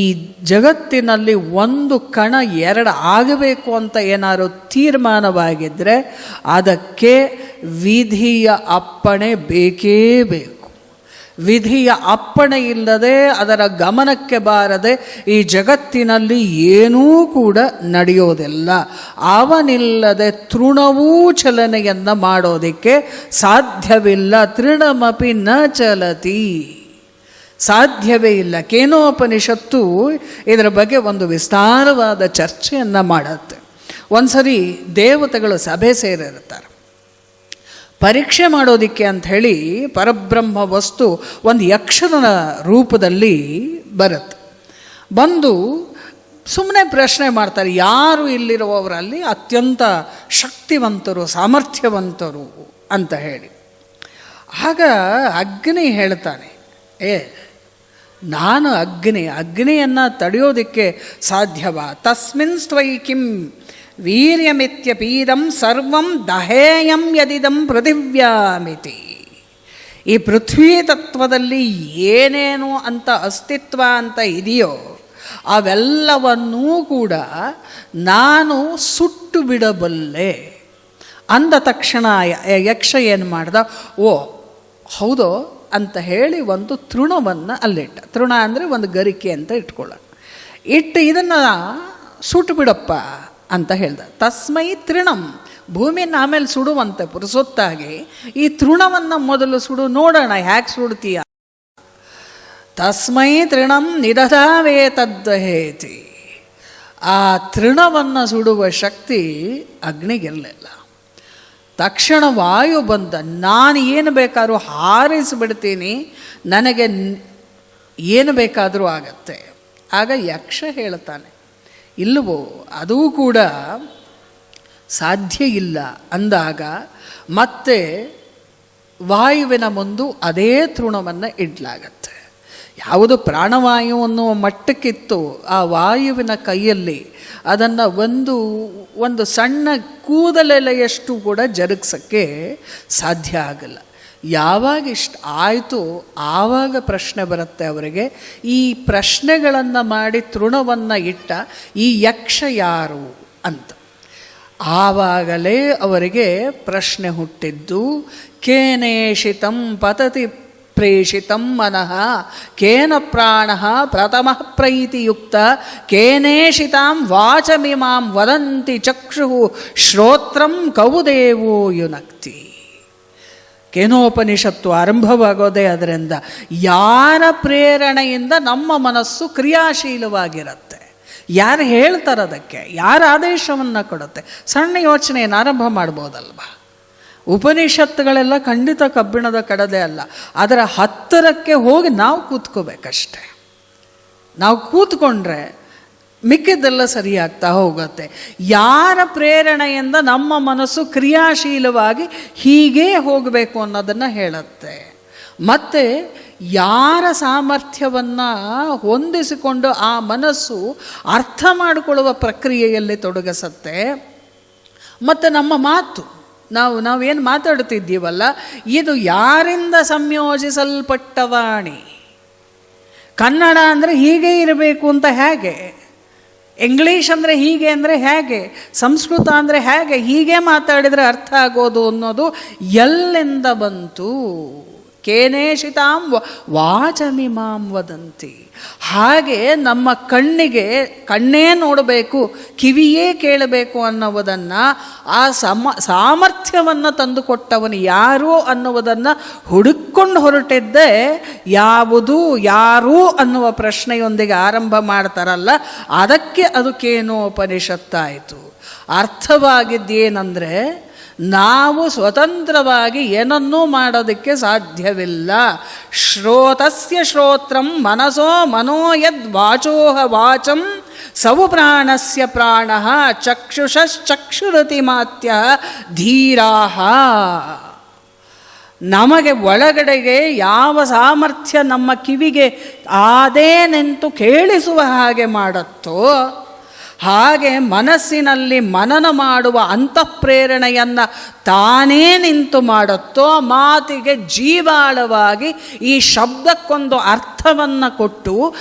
ಜಗತ್ತಿನಲ್ಲಿ ಒಂದು ಕಣ ಎರಡು ಆಗಬೇಕು ಅಂತ ಏನಾದ್ರು ತೀರ್ಮಾನವಾಗಿದ್ದರೆ ಅದಕ್ಕೆ ವಿಧಿಯ ಅಪ್ಪಣೆ ಬೇಕೇ ಬೇಕು. ವಿಧಿಯ ಅಪ್ಪಣೆ ಇಲ್ಲದೆ, ಅದರ ಗಮನಕ್ಕೆ ಬಾರದೆ ಈ ಜಗತ್ತಿನಲ್ಲಿ ಏನೂ ಕೂಡ ನಡೆಯೋದಿಲ್ಲ. ಅವನಿಲ್ಲದೆ ತೃಣವೂ ಚಲನೆಯನ್ನು ಮಾಡೋದಕ್ಕೆ ಸಾಧ್ಯವಿಲ್ಲ. ತೃಣಮಪಿ ನ ಚಲತಿ, ಸಾಧ್ಯವೇ ಇಲ್ಲ. ಕೇನೋಪನಿಷತ್ತು ಇದರ ಬಗ್ಗೆ ಒಂದು ವಿಸ್ತಾರವಾದ ಚರ್ಚೆಯನ್ನು ಮಾಡುತ್ತೆ. ಒಂದು ಸರಿ ದೇವತೆಗಳು ಸಭೆ ಸೇರಿರ್ತಾರೆ, ಪರೀಕ್ಷೆ ಮಾಡೋದಕ್ಕೆ ಅಂಥೇಳಿ ಪರಬ್ರಹ್ಮ ವಸ್ತು ಒಂದು ಯಕ್ಷನ ರೂಪದಲ್ಲಿ ಬರುತ್ತೆ. ಬಂದು ಸುಮ್ಮನೆ ಪ್ರಶ್ನೆ ಮಾಡ್ತಾರೆ, ಯಾರು ಇಲ್ಲಿರುವವರಲ್ಲಿ ಅತ್ಯಂತ ಶಕ್ತಿವಂತರು, ಸಾಮರ್ಥ್ಯವಂತರು ಅಂತ ಹೇಳಿ. ಆಗ ಅಗ್ನಿ ಹೇಳ್ತಾನೆ, ನಾನು ಅಗ್ನಿಯನ್ನು ತಡೆಯೋದಕ್ಕೆ ಸಾಧ್ಯವಾ? ತಸ್ಮಿನ್ ಸ್ವೈ ಕಿಂ ವೀರ್ಯಮಿತ್ಯಪೀದಂ ಸರ್ವಂ ದಹೇಯಂ ಯದಿದಂ ಪೃಥಿವ್ಯಾಮಿತಿ. ಈ ಪೃಥ್ವಿ ತತ್ವದಲ್ಲಿ ಏನೇನು ಅಂತ ಅಸ್ತಿತ್ವ ಅಂತ ಇದೆಯೋ ಅವೆಲ್ಲವನ್ನೂ ಕೂಡ ನಾನು ಸುಟ್ಟು ಬಿಡಬಲ್ಲೆ ಅಂದ ತಕ್ಷಣ ಯಕ್ಷ ಏನು ಮಾಡ್ದ, ಓ ಹೌದೋ ಅಂತ ಹೇಳಿ ಒಂದು ತೃಣವನ್ನು ಅಲ್ಲಿಟ್ಟ. ತೃಣ ಅಂದರೆ ಒಂದು ಗರಿಕೆ ಅಂತ ಇಟ್ಕೊಳ್ಳೋಣ. ಇಟ್ಟು ಇದನ್ನು ಸುಟ್ಟು ಬಿಡಪ್ಪ ಅಂತ ಹೇಳ್ದ. ತಸ್ಮೈ ತೃಣಂ, ಭೂಮಿನ ಆಮೇಲೆ ಸುಡುವಂತೆ ಪುರುಸೊತ್ತಾಗಿ ಈ ತೃಣವನ್ನು ಮೊದಲು ಸುಡು, ನೋಡೋಣ ಹ್ಯಾಕೆ ಸುಡ್ತೀಯ. ತಸ್ಮೈ ತೃಣಂ ನಿದಧಾವೇ ತದ್ದಹೇತಿ. ಆ ತೃಣವನ್ನು ಸುಡುವ ಶಕ್ತಿ ಅಗ್ನಿಗಿರಲಿಲ್ಲ. ತಕ್ಷಣ ವಾಯು ಬಂದ, ನಾನು ಏನು ಬೇಕಾದ್ರೂ ಹಾರಿಸಿಬಿಡ್ತೀನಿ, ನನಗೆ ಏನು ಬೇಕಾದರೂ ಆಗತ್ತೆ. ಆಗ ಯಕ್ಷ ಹೇಳ್ತಾನೆ, ಇಲ್ಲವೋ ಅದೂ ಕೂಡ ಸಾಧ್ಯ ಇಲ್ಲ ಅಂದಾಗ ಮತ್ತೆ ವಾಯುವಿನ ಮುಂದೆ ಅದೇ ತೃಣವನ್ನು ಇಡಲಾಗತ್ತೆ. ಯಾವುದು ಪ್ರಾಣವಾಯು ಅನ್ನುವ ಮಟ್ಟಕ್ಕಿತ್ತು ಆ ವಾಯುವಿನ ಕೈಯಲ್ಲಿ ಅದನ್ನು ಒಂದು ಸಣ್ಣ ಕೂದಲೆಲೆಯಷ್ಟು ಕೂಡ ಜರುಗಿಸೋಕ್ಕೆ ಸಾಧ್ಯ ಆಗಲ್ಲ. ಯಾವಾಗ ಇಷ್ಟು ಆಯಿತು ಆವಾಗ ಪ್ರಶ್ನೆ ಬರುತ್ತೆ ಅವರಿಗೆ. ಈ ಪ್ರಶ್ನೆಗಳನ್ನು ಮಾಡಿ ತೃಣವನ್ನು ಇಟ್ಟ ಈ ಯಕ್ಷ ಯಾರು ಅಂತ. ಆವಾಗಲೇ ಅವರಿಗೆ ಪ್ರಶ್ನೆ ಹುಟ್ಟಿದ್ದು, ಕೇನೇಷಿತಂ ಪತತಿ ಪ್ರೇಷಿತಂ ಮನಃ ಕೇನ ಪ್ರಾಣಃ ಪ್ರಥಮಃ ಪ್ರೈತಿಯುಕ್ತ ಕೇನೇಷಿತಾಂ ವಾಚಮಿಮಾಂ ವದಂತಿ ಚಕ್ಷುಃ ಶ್ರೋತ್ರಂ ಕೌದೇವೋ ಯುನಕ್ತಿ. ಕೇನೋಪನಿಷತ್ತು ಆರಂಭವಾಗೋದೇ ಅದರಿಂದ. ಯಾರ ಪ್ರೇರಣೆಯಿಂದ ನಮ್ಮ ಮನಸ್ಸು ಕ್ರಿಯಾಶೀಲವಾಗಿರುತ್ತೆ, ಯಾರು ಹೇಳ್ತಾರೆ ಅದಕ್ಕೆ, ಯಾರ ಆದೇಶವನ್ನು ಕೊಡುತ್ತೆ. ಸಣ್ಣ ಯೋಚನೆಯನ್ನು ಆರಂಭ ಮಾಡ್ಬೋದಲ್ವ. ಉಪನಿಷತ್ತುಗಳೆಲ್ಲ ಖಂಡಿತ ಕಬ್ಬಿಣದ ಕಡದೆ ಅಲ್ಲ, ಅದರ ಹತ್ತಿರಕ್ಕೆ ಹೋಗಿ ನಾವು ಕೂತ್ಕೋಬೇಕಷ್ಟೆ. ನಾವು ಕೂತ್ಕೊಂಡ್ರೆ ಮಿಕ್ಕಿದ್ದೆಲ್ಲ ಸರಿಯಾಗ್ತಾ ಹೋಗುತ್ತೆ. ಯಾರ ಪ್ರೇರಣೆಯಿಂದ ನಮ್ಮ ಮನಸ್ಸು ಕ್ರಿಯಾಶೀಲವಾಗಿ ಹೀಗೇ ಹೋಗಬೇಕು ಅನ್ನೋದನ್ನು ಹೇಳುತ್ತೆ. ಮತ್ತು ಯಾರ ಸಾಮರ್ಥ್ಯವನ್ನು ಹೊಂದಿಸಿಕೊಂಡು ಆ ಮನಸ್ಸು ಅರ್ಥ ಮಾಡಿಕೊಳ್ಳುವ ಪ್ರಕ್ರಿಯೆಯಲ್ಲಿ ತೊಡಗಿಸುತ್ತೆ. ಮತ್ತು ನಮ್ಮ ಮಾತು, ನಾವೇನು ಮಾತಾಡ್ತಿದ್ದೀವಲ್ಲ, ಇದು ಯಾರಿಂದ ಸಂಯೋಜಿಸಲ್ಪಟ್ಟ ವಾಣಿ, ಕನ್ನಡ ಅಂದರೆ ಹೀಗೆ ಇರಬೇಕು ಅಂತ ಹೇಗೆ, ಇಂಗ್ಲೀಷ್ ಅಂದರೆ ಹೀಗೆ ಅಂದರೆ ಹೇಗೆ, ಸಂಸ್ಕೃತ ಅಂದರೆ ಹೇಗೆ, ಹೀಗೆ ಮಾತಾಡಿದರೆ ಅರ್ಥ ಆಗೋದು ಅನ್ನೋದು ಎಲ್ಲಿಂದ ಬಂತು? ಕೇನೇಷಿತಾಂ ವಾಚಮಿಮಾಂ ವದಂತಿ. ಹಾಗೆ ನಮ್ಮ ಕಣ್ಣೇ ನೋಡಬೇಕು, ಕಿವಿಯೇ ಕೇಳಬೇಕು ಅನ್ನುವುದನ್ನು, ಆ ಸಾಮರ್ಥ್ಯವನ್ನು ತಂದುಕೊಟ್ಟವನು ಯಾರು ಅನ್ನುವುದನ್ನು ಹುಡುಕೊಂಡು ಹೊರಟಿದ್ದೇ ಯಾವುದು ಯಾರು ಅನ್ನುವ ಪ್ರಶ್ನೆಯೊಂದಿಗೆ ಆರಂಭ ಮಾಡ್ತಾರಲ್ಲ, ಅದಕ್ಕೆ ಅದು ಕೇನೋಪನಿಷತ್ತಾಯಿತು. ಅರ್ಥವಾಗಿದ್ದೇನೆಂದರೆ, ನಾವು ಸ್ವತಂತ್ರವಾಗಿ ಏನನ್ನೂ ಮಾಡೋದಕ್ಕೆ ಸಾಧ್ಯವಿಲ್ಲ. ಶ್ರೋತಸ್ಯ ಶ್ರೋತ್ರಂ ಮನಸೋ ಮನೋಯದ್ ವಾಚೋಹ ವಾಚಂ ಸವು ಪ್ರಾಣಸ್ಯ ಪ್ರಾಣಃ ಚಕ್ಷುಷಶ್ಚಕ್ಷುರತಿ ಮಾತ್ಯ ಧೀರಾಹ. ನಮಗೆ ಒಳಗಡೆಗೆ ಯಾವ ಸಾಮರ್ಥ್ಯ ನಮ್ಮ ಕಿವಿಗೆ ಆದೇ ನಿಂತು ಕೇಳಿಸುವ ಹಾಗೆ ಮಾಡುತ್ತೋ, ಹಾಗೆ ಮನಸ್ಸಿನಲ್ಲಿ ಮನನ ಮಾಡುವ ಅಂತಃಪ್ರೇರಣೆಯನ್ನು ತಾನೇ ನಿಂತು ಮಾಡುತ್ತೋ, ಮಾತಿಗೆ ಜೀವಾಳವಾಗಿ ಈ ಶಬ್ದಕ್ಕೊಂದು ಅರ್ಥವನ್ನು ಕೊಟ್ಟು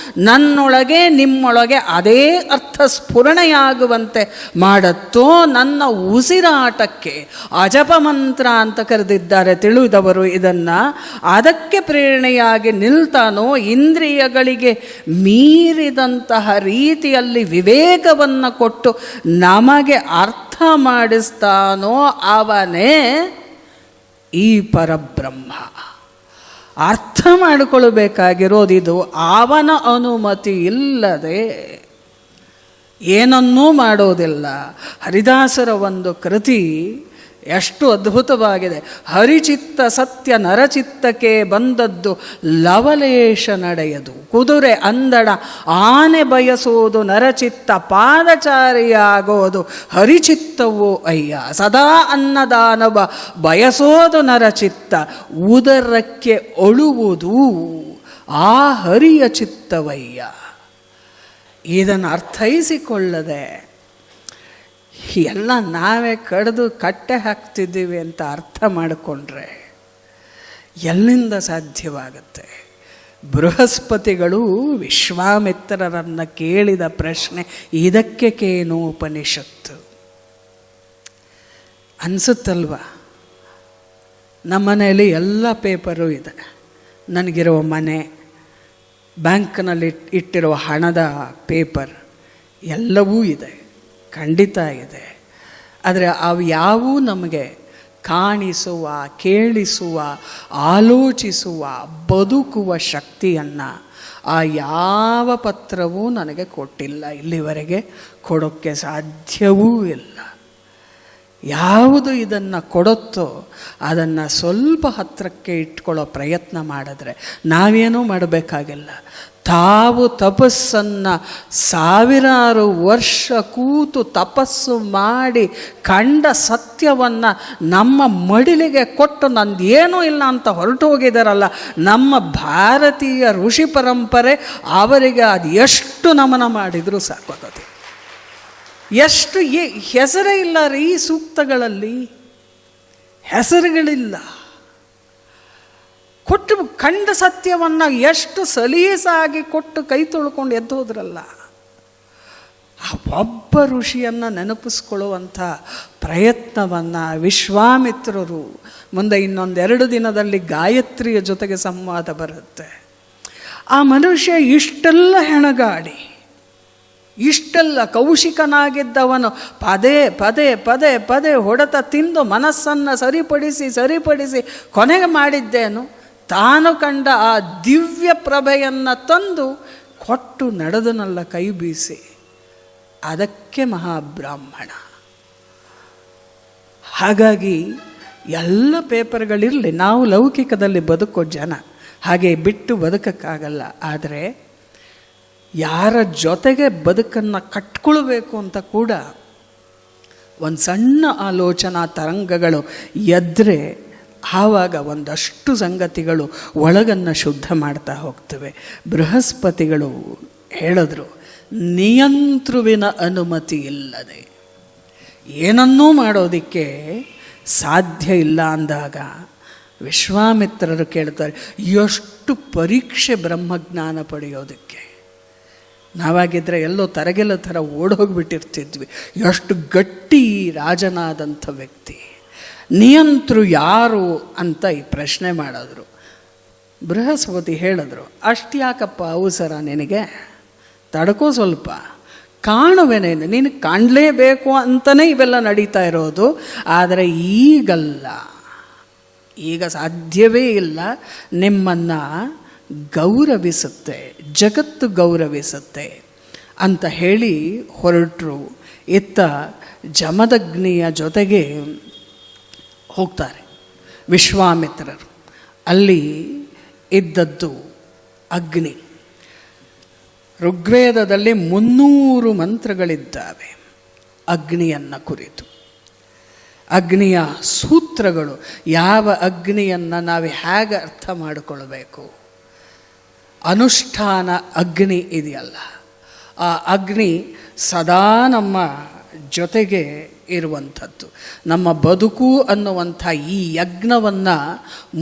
ನನ್ನೊಳಗೆ ನಿಮ್ಮೊಳಗೆ ಅದೇ ಅರ್ಥ ಸ್ಫುರಣೆಯಾಗುವಂತೆ ಮಾಡುತ್ತೋ, ನನ್ನ ಉಸಿರಾಟಕ್ಕೆ ಅಜಪ ಮಂತ್ರ ಅಂತ ಕರೆದಿದ್ದಾರೆ ತಿಳಿದವರು ಇದನ್ನು, ಅದಕ್ಕೆ ಪ್ರೇರಣೆಯಾಗಿ ನಿಲ್ತಾನೋ, ಇಂದ್ರಿಯಗಳಿಗೆ ಮೀರಿದಂತಹ ರೀತಿಯಲ್ಲಿ ವಿವೇಕವನ್ನು ಕೊಟ್ಟು ನಮಗೆ ಅರ್ಥ ಮಾಡಿಸ್ತಾನೋ ಅವನೇ ಈ ಪರಬ್ರಹ್ಮ. ಅರ್ಥ ಮಾಡಿಕೊಳ್ಳಬೇಕಾಗಿರೋದಿದು. ಅವನ ಅನುಮತಿ ಇಲ್ಲದೆ ಏನನ್ನೂ ಮಾಡೋದಿಲ್ಲ. ಹರಿದಾಸರ ಒಂದು ಕೃತಿ ಎಷ್ಟು ಅದ್ಭುತವಾಗಿದೆ. ಹರಿಚಿತ್ತ ಸತ್ಯ ನರಚಿತ್ತಕ್ಕೆ ಬಂದದ್ದು ಲವಲೇಶ ನಡೆಯದು, ಕುದುರೆ ಅಂದಣ ಆನೆ ಬಯಸೋದು ನರಚಿತ್ತ, ಪಾದಚಾರಿಯಾಗೋದು ಹರಿಚಿತ್ತವೋ ಅಯ್ಯ, ಸದಾ ಅನ್ನದಾನವ ಬಯಸೋದು ನರಚಿತ್ತ, ಉದರಕ್ಕೆ ಒಳುವುದು ಆ ಹರಿಯ ಚಿತ್ತವಯ್ಯ. ಇದನ್ನು ಅರ್ಥೈಸಿಕೊಳ್ಳದೆ ಎಲ್ಲ ನಾವೇ ಕಡಿದು ಕಟ್ಟೆ ಹಾಕ್ತಿದ್ದೀವಿ ಅಂತ ಅರ್ಥ ಮಾಡಿಕೊಂಡ್ರೆ ಎಲ್ಲಿಂದ ಸಾಧ್ಯವಾಗುತ್ತೆ? ಬೃಹಸ್ಪತಿಗಳು ವಿಶ್ವಾಮಿತ್ರರನ್ನು ಕೇಳಿದ ಪ್ರಶ್ನೆ ಇದಕ್ಕೆ ಕೇನೋಪನಿಷತ್ತು ಅನಿಸುತ್ತಲ್ವ? ನಮ್ಮ ಮನೆಯಲ್ಲಿ ಎಲ್ಲ ಪೇಪರು ಇದೆ. ನನಗಿರುವ ಮನೆ, ಬ್ಯಾಂಕ್ನಲ್ಲಿ ಇಟ್ಟಿರುವ ಹಣದ ಪೇಪರ್ ಎಲ್ಲವೂ ಇದೆ, ಖಂಡಿತ ಇದೆ. ಆದರೆ ಅವು ಯಾವೂ ನಮಗೆ ಕಾಣಿಸುವ, ಕೇಳಿಸುವ, ಆಲೋಚಿಸುವ, ಬದುಕುವ ಶಕ್ತಿಯನ್ನು ಆ ಯಾವ ಪತ್ರವೂ ನನಗೆ ಕೊಟ್ಟಿಲ್ಲ. ಇಲ್ಲಿವರೆಗೆ ಕೊಡೋಕ್ಕೆ ಸಾಧ್ಯವೂ ಇಲ್ಲ. ಯಾವುದು ಇದನ್ನು ಕೊಡುತ್ತೋ ಅದನ್ನು ಸ್ವಲ್ಪ ಹತ್ತಿರಕ್ಕೆ ಇಟ್ಕೊಳ್ಳೋ ಪ್ರಯತ್ನ ಮಾಡಿದ್ರೆ ನಾವೇನೂ ಮಾಡಬೇಕಾಗಿಲ್ಲ. ತಾವು ತಪಸ್ಸನ್ನು ಸಾವಿರಾರು ವರ್ಷ ಕೂತು ತಪಸ್ಸು ಮಾಡಿ ಕಂಡ ಸತ್ಯವನ್ನು ನಮ್ಮ ಮಡಿಲಿಗೆ ಕೊಟ್ಟು ನಂದೇನೂ ಇಲ್ಲ ಅಂತ ಹೊರಟು ಹೋಗಿದಾರಲ್ಲ ನಮ್ಮ ಭಾರತೀಯ ಋಷಿ ಪರಂಪರೆ, ಅವರಿಗೆ ಅದು ಎಷ್ಟು ನಮನ ಮಾಡಿದರೂ ಸಾಕಾಗೋದು. ಎಷ್ಟು ಹೆಸರೇ ಇಲ್ಲ ರೀ ಸೂಕ್ತಗಳಲ್ಲಿ, ಹೆಸರುಗಳಿಲ್ಲ. ಕೊಟ್ಟು ಕಂಡ ಸತ್ಯವನ್ನು ಎಷ್ಟು ಸಲೀಸಾಗಿ ಕೊಟ್ಟು ಕೈ ತೊಳ್ಕೊಂಡು ಎದ್ದು ಹೋದ್ರಲ್ಲ. ಆ ಒಬ್ಬ ಋಷಿಯನ್ನು ನೆನಪಿಸ್ಕೊಳ್ಳುವಂಥ ಪ್ರಯತ್ನವನ್ನು ವಿಶ್ವಾಮಿತ್ರರು, ಮುಂದೆ ಇನ್ನೊಂದೆರಡು ದಿನದಲ್ಲಿ ಗಾಯತ್ರಿಯ ಜೊತೆಗೆ ಸಂವಾದ ಬರುತ್ತೆ. ಆ ಮನುಷ್ಯ ಇಷ್ಟೆಲ್ಲ ಹೆಣಗಾಡಿ, ಇಷ್ಟೆಲ್ಲ ಕೌಶಿಕನಾಗಿದ್ದವನು ಪದೇ ಪದೇ ಪದೇ ಪದೇ ಹೊಡೆತ ತಿಂದು ಮನಸ್ಸನ್ನು ಸರಿಪಡಿಸಿ ಕೊನೆಗೆ ಮಾಡಿದ್ದೇನು? ತಾನು ಕಂಡ ಆ ದಿವ್ಯ ಪ್ರಭೆಯನ್ನು ತಂದು ಕೊಟ್ಟು ನಡೆದನಲ್ಲ ಕೈ ಬೀಸಿ. ಅದಕ್ಕೆ ಮಹಾಬ್ರಾಹ್ಮಣ. ಹಾಗಾಗಿ ಎಲ್ಲ ಪೇಪರ್ಗಳಿರಲಿ, ನಾವು ಲೌಕಿಕದಲ್ಲಿ ಬದುಕೋ ಜನ, ಹಾಗೆ ಬಿಟ್ಟು ಬದುಕಕ್ಕಾಗಲ್ಲ. ಆದರೆ ಯಾರ ಜೊತೆಗೆ ಬದುಕನ್ನು ಕಟ್ಕೊಳ್ಬೇಕು ಅಂತ ಕೂಡ ಒಂದು ಸಣ್ಣ ಆಲೋಚನಾ ತರಂಗಗಳು ಎದ್ದರೆ ಆವಾಗ ಒಂದಷ್ಟು ಸಂಗತಿಗಳು ಒಳಗನ್ನು ಶುದ್ಧ ಮಾಡ್ತಾ ಹೋಗ್ತವೆ. ಬೃಹಸ್ಪತಿಗಳು ಹೇಳಿದ್ರು, ನಿಯಂತ್ರುವಿನ ಅನುಮತಿ ಇಲ್ಲದೆ ಏನನ್ನೂ ಮಾಡೋದಕ್ಕೆ ಸಾಧ್ಯ ಇಲ್ಲ ಅಂದಾಗ ವಿಶ್ವಾಮಿತ್ರರು ಕೇಳ್ತಾರೆ, ಎಷ್ಟು ಪರೀಕ್ಷೆ ಬ್ರಹ್ಮಜ್ಞಾನ ಪಡೆಯೋದಕ್ಕೆ. ನಾವಾಗಿದ್ದರೆ ಎಲ್ಲೋ ತರಗೆಲ್ಲ ಥರ ಓಡೋಗ್ಬಿಟ್ಟಿರ್ತಿದ್ವಿ. ಎಷ್ಟು ಗಟ್ಟಿ ರಾಜನಾದಂಥ ವ್ಯಕ್ತಿ, ನಿಯಂತೃ ಯಾರು ಅಂತ ಈ ಪ್ರಶ್ನೆ ಮಾಡಿದ್ರು. ಬೃಹಸ್ಪತಿ ಹೇಳಿದ್ರು, ಅಷ್ಟ್ಯಾಕಪ್ಪ ಅವಸರ ನಿನಗೆ, ತಡ್ಕೋ ಸ್ವಲ್ಪ, ಕಾಣುವೆನೇನು, ನೀನು ಕಾಣಲೇಬೇಕು ಅಂತಲೇ ಇವೆಲ್ಲ ನಡೀತಾ ಇರೋದು. ಆದರೆ ಈಗಲ್ಲ, ಈಗ ಸಾಧ್ಯವೇ ಇಲ್ಲ. ನಿಮ್ಮನ್ನು ಗೌರವಿಸುತ್ತೆ, ಜಗತ್ತು ಗೌರವಿಸುತ್ತೆ ಅಂತ ಹೇಳಿ ಹೊರಟರು. ಇತ್ತ ಜಮದಗ್ನಿಯ ಜೊತೆಗೆ ಹೋಗ್ತಾರೆ ವಿಶ್ವಾಮಿತ್ರರು. ಅಲ್ಲಿ ಇದ್ದದ್ದು ಅಗ್ನಿ. ಋಗ್ವೇದದಲ್ಲಿ 300 ಮಂತ್ರಗಳಿದ್ದಾವೆ ಅಗ್ನಿಯನ್ನು ಕುರಿತು. ಅಗ್ನಿಯ ಸೂತ್ರಗಳು, ಯಾವ ಅಗ್ನಿಯನ್ನು ನಾವು ಹೇಗೆ ಅರ್ಥ ಮಾಡಿಕೊಳ್ಬೇಕು. ಅನುಷ್ಠಾನ ಅಗ್ನಿ ಇದೆಯಲ್ಲ, ಆ ಅಗ್ನಿ ಸದಾ ನಮ್ಮ ಜೊತೆಗೆ ಇರುವಂಥದ್ದು. ನಮ್ಮ ಬದುಕು ಅನ್ನುವಂಥ ಈ ಯಜ್ಞವನ್ನು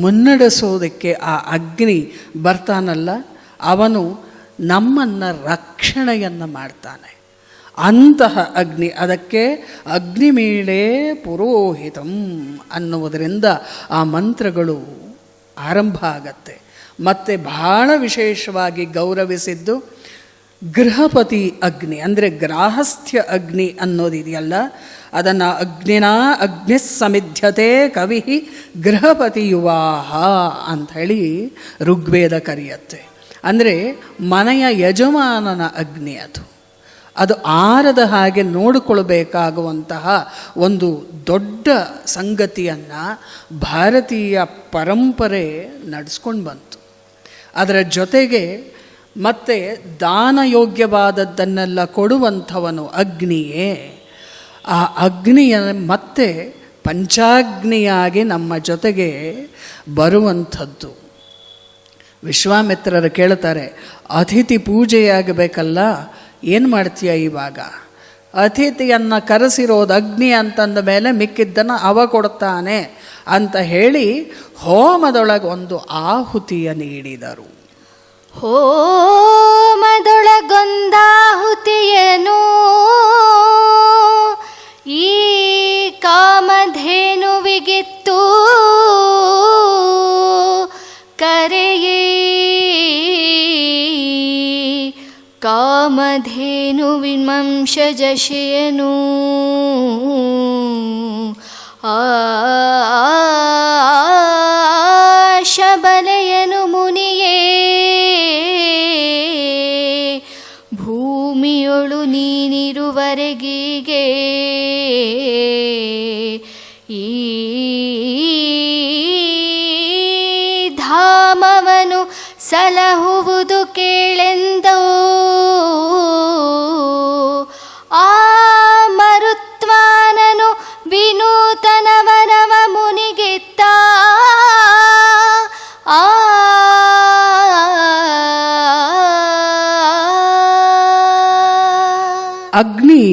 ಮುನ್ನಡೆಸೋದಕ್ಕೆ ಆ ಅಗ್ನಿ ಬರ್ತಾನಲ್ಲ, ಅವನು ನಮ್ಮನ್ನು ರಕ್ಷಣೆಯನ್ನು ಮಾಡ್ತಾನೆ. ಅಂತಹ ಅಗ್ನಿ, ಅದಕ್ಕೆ ಅಗ್ನಿಮೀಳೇ ಪುರೋಹಿತಂ ಅನ್ನುವುದರಿಂದ ಆ ಮಂತ್ರಗಳು ಆರಂಭ ಆಗತ್ತೆ. ಮತ್ತು ಬಹಳ ವಿಶೇಷವಾಗಿ ಗೌರವಿಸಿದ್ದು ಗೃಹಪತಿ ಅಗ್ನಿ, ಅಂದರೆ ಗ್ರಾಹಸ್ಥ್ಯ ಅಗ್ನಿ ಅನ್ನೋದಿದೆಯಲ್ಲ, ಅದನ್ನು ಅಗ್ನಿನಾ ಅಗ್ನಿ ಸಮಿಧ್ಯತೆ ಕವಿ ಗೃಹಪತಿಯುವಾಹ ಅಂಥೇಳಿ ಋಗ್ವೇದ ಕರೆಯುತ್ತೆ. ಅಂದರೆ ಮನೆಯ ಯಜಮಾನನ ಅಗ್ನಿ ಅದು ಆರದ ಹಾಗೆ ನೋಡಿಕೊಳ್ಬೇಕಾಗುವಂತಹ ಒಂದು ದೊಡ್ಡ ಸಂಗತಿಯನ್ನು ಭಾರತೀಯ ಪರಂಪರೆ ನಡೆಸ್ಕೊಂಡು ಬಂತು. ಅದರ ಜೊತೆಗೆ ಮತ್ತೆ ದಾನಯೋಗ್ಯವಾದದ್ದನ್ನೆಲ್ಲ ಕೊಡುವಂಥವನು ಅಗ್ನಿಯೇ. ಆ ಅಗ್ನಿಯ ಮತ್ತೆ ಪಂಚಾಗ್ನಿಯಾಗಿ ನಮ್ಮ ಜೊತೆಗೆ ಬರುವಂಥದ್ದು. ವಿಶ್ವಾಮಿತ್ರರು ಕೇಳ್ತಾರೆ, ಅತಿಥಿ ಪೂಜೆಯಾಗಬೇಕಲ್ಲ, ಏನು ಮಾಡ್ತೀಯ ಇವಾಗ? ಅತಿಥಿಯನ್ನು ಕರೆಸಿರೋದು ಅಗ್ನಿ ಅಂತಂದ ಮೇಲೆ ಮಿಕ್ಕಿದ್ದನ್ನು ಅವ ಕೊಡ್ತಾನೆ ಅಂತ ಹೇಳಿ ಹೋಮದೊಳಗೆ ಒಂದು ಆಹುತಿಯ ನೀಡಿದರು. ಹೋಮದೊಳಗೊಂದಾಹುತಿಯನು ಈ ಕಾಮಧೇನುವಿಗಿತ್ತು ಕರೆಯೇ ಕಾಮಧೇನುವಿಮಂಶಜಶಯನು ಶಬಲೆಯನು ಮುನಿಯೇ ಭೂಮಿಯೊಳು ನೀನಿರುವರೆಗೀಗೆ ಈ ಧಾಮವನು ಸಲಹುವುದು ಕೇಳೆಂದೋ ಆ ಮರುತ್ವಾನನು ವಿನೂತನವನವ ಮುನಿಗಿತ್ತ ಆ ಅಗ್ನಿ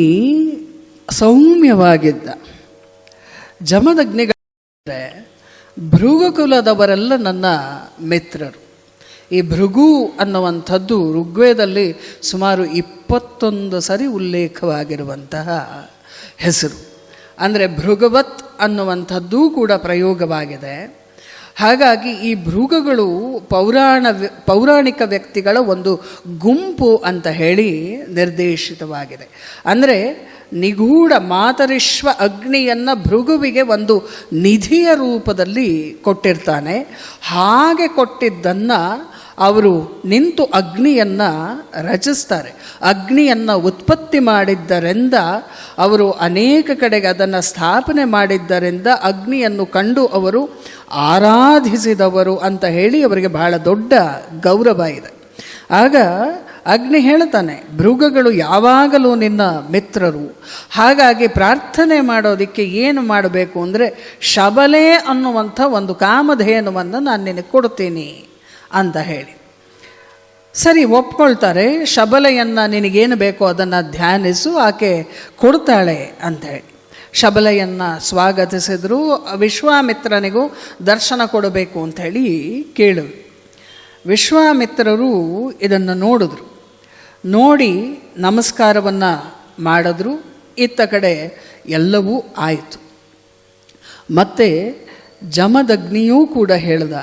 ಸೌಮ್ಯವಾಗಿದ್ದ. ಜಮದಗ್ನಿಗಳಂದರೆ ಭೃಗುಕುಲದವರೆಲ್ಲ ನನ್ನ ಮಿತ್ರರು. ಈ ಭೃಗು ಅನ್ನುವಂಥದ್ದು ಋಗ್ವೇದದಲ್ಲಿ ಸುಮಾರು 21 ಸರಿ ಉಲ್ಲೇಖವಾಗಿರುವಂತಹ ಹೆಸರು. ಅಂದರೆ ಭೃಗವತ್ ಅನ್ನುವಂಥದ್ದು ಕೂಡ ಪ್ರಯೋಗವಾಗಿದೆ. ಹಾಗಾಗಿ ಈ ಭೃಗುಗಳು ಪೌರಾಣಿಕ ವ್ಯಕ್ತಿಗಳ ಒಂದು ಗುಂಪು ಅಂತ ಹೇಳಿ ನಿರ್ದೇಶಿತವಾಗಿದೆ. ಅಂದರೆ ನಿಗೂಢ ಮಾತರಿಶ್ವ ಅಗ್ನಿಯನ್ನು ಭೃಗುವಿಗೆ ಒಂದು ನಿಧಿಯ ರೂಪದಲ್ಲಿ ಕೊಟ್ಟಿರ್ತಾನೆ. ಹಾಗೆ ಕೊಟ್ಟಿದ್ದನ್ನು ಅವರು ನಿಂತು ಅಗ್ನಿಯನ್ನು ರಚಿಸ್ತಾರೆ. ಅಗ್ನಿಯನ್ನು ಉತ್ಪತ್ತಿ ಮಾಡಿದ್ದರಿಂದ, ಅವರು ಅನೇಕ ಕಡೆಗೆ ಅದನ್ನು ಸ್ಥಾಪನೆ ಮಾಡಿದ್ದರಿಂದ ಅಗ್ನಿಯನ್ನು ಕಂಡು ಅವರು ಆರಾಧಿಸಿದವರು ಅಂತ ಹೇಳಿ ಅವರಿಗೆ ಬಹಳ ದೊಡ್ಡ ಗೌರವ ಇದೆ. ಆಗ ಅಗ್ನಿ ಹೇಳ್ತಾನೆ, ಭೃಗುಗಳು ಯಾವಾಗಲೂ ನಿನ್ನ ಮಿತ್ರರು, ಹಾಗಾಗಿ ಪ್ರಾರ್ಥನೆ ಮಾಡೋದಕ್ಕೆ ಏನು ಮಾಡಬೇಕು ಅಂದರೆ ಶಬಲೆ ಅನ್ನುವಂಥ ಒಂದು ಕಾಮಧೇನುವನ್ನು ನಾನು ನಿನಗೆ ಕೊಡ್ತೀನಿ ಅಂತ ಹೇಳಿ. ಸರಿ, ಒಪ್ಕೊಳ್ತಾರೆ. ಶಬಲೆಯನ್ನು ನಿನಗೇನು ಬೇಕೋ ಅದನ್ನು ಧ್ಯಾನಿಸು, ಆಕೆ ಕೊಡ್ತಾಳೆ ಅಂತ ಹೇಳಿ. ಶಬಲೆಯನ್ನು ಸ್ವಾಗತಿಸಿದ್ರು. ವಿಶ್ವಾಮಿತ್ರನಿಗೂ ದರ್ಶನ ಕೊಡಬೇಕು ಅಂಥೇಳಿ ಕೇಳಿದ್ರು. ವಿಶ್ವಾಮಿತ್ರರು ಇದನ್ನು ನೋಡಿದ್ರು. ನೋಡಿ ನಮಸ್ಕಾರವನ್ನು ಮಾಡಿದ್ರು. ಇತ್ತ ಕಡೆ ಎಲ್ಲವೂ ಆಯಿತು. ಮತ್ತು ಜಮದಗ್ನಿಯೂ ಕೂಡ ಹೇಳ್ದ,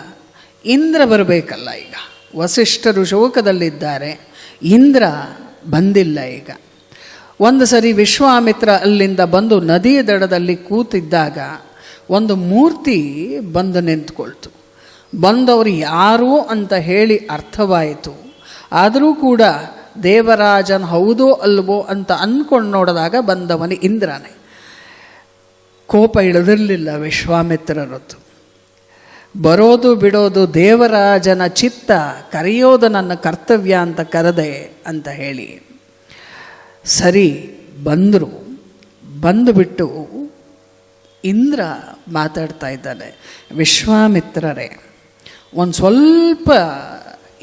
ಇಂದ್ರ ಬರಬೇಕಲ್ಲ, ಈಗ ವಸಿಷ್ಠರು ಶೋಕದಲ್ಲಿದ್ದಾರೆ, ಇಂದ್ರ ಬಂದಿಲ್ಲ. ಈಗ ಒಂದು ಸರಿ ವಿಶ್ವಾಮಿತ್ರ ಅಲ್ಲಿಂದ ಬಂದು ನದಿಯ ದಡದಲ್ಲಿ ಕೂತಿದ್ದಾಗ ಒಂದು ಮೂರ್ತಿ ಬಂದು ನಿಂತ್ಕೊಳ್ತು. ಬಂದವರು ಯಾರು ಅಂತ ಹೇಳಿ ಅರ್ಥವಾಯಿತು. ಆದರೂ ಕೂಡ ದೇವರಾಜನ್ ಹೌದೋ ಅಲ್ವೋ ಅಂತ ಅಂದ್ಕೊಂಡು ನೋಡಿದಾಗ ಬಂದವನು ಇಂದ್ರನೇ. ಕೋಪ ಇಳಿದಿರಲಿಲ್ಲ ವಿಶ್ವಾಮಿತ್ರರದ್ದು. ಬರೋದು ಬಿಡೋದು ದೇವರಾಜನ ಚಿತ್ತ, ಕರೆಯೋದು ನನ್ನ ಕರ್ತವ್ಯ ಅಂತ ಕರೆದೆ ಅಂತ ಹೇಳಿ ಸರಿ ಬಂದರು. ಬಂದುಬಿಟ್ಟು ಇಂದ್ರ ಮಾತಾಡ್ತಾ ಇದ್ದಾನೆ, ವಿಶ್ವಾಮಿತ್ರರೇ ಒಂದು ಸ್ವಲ್ಪ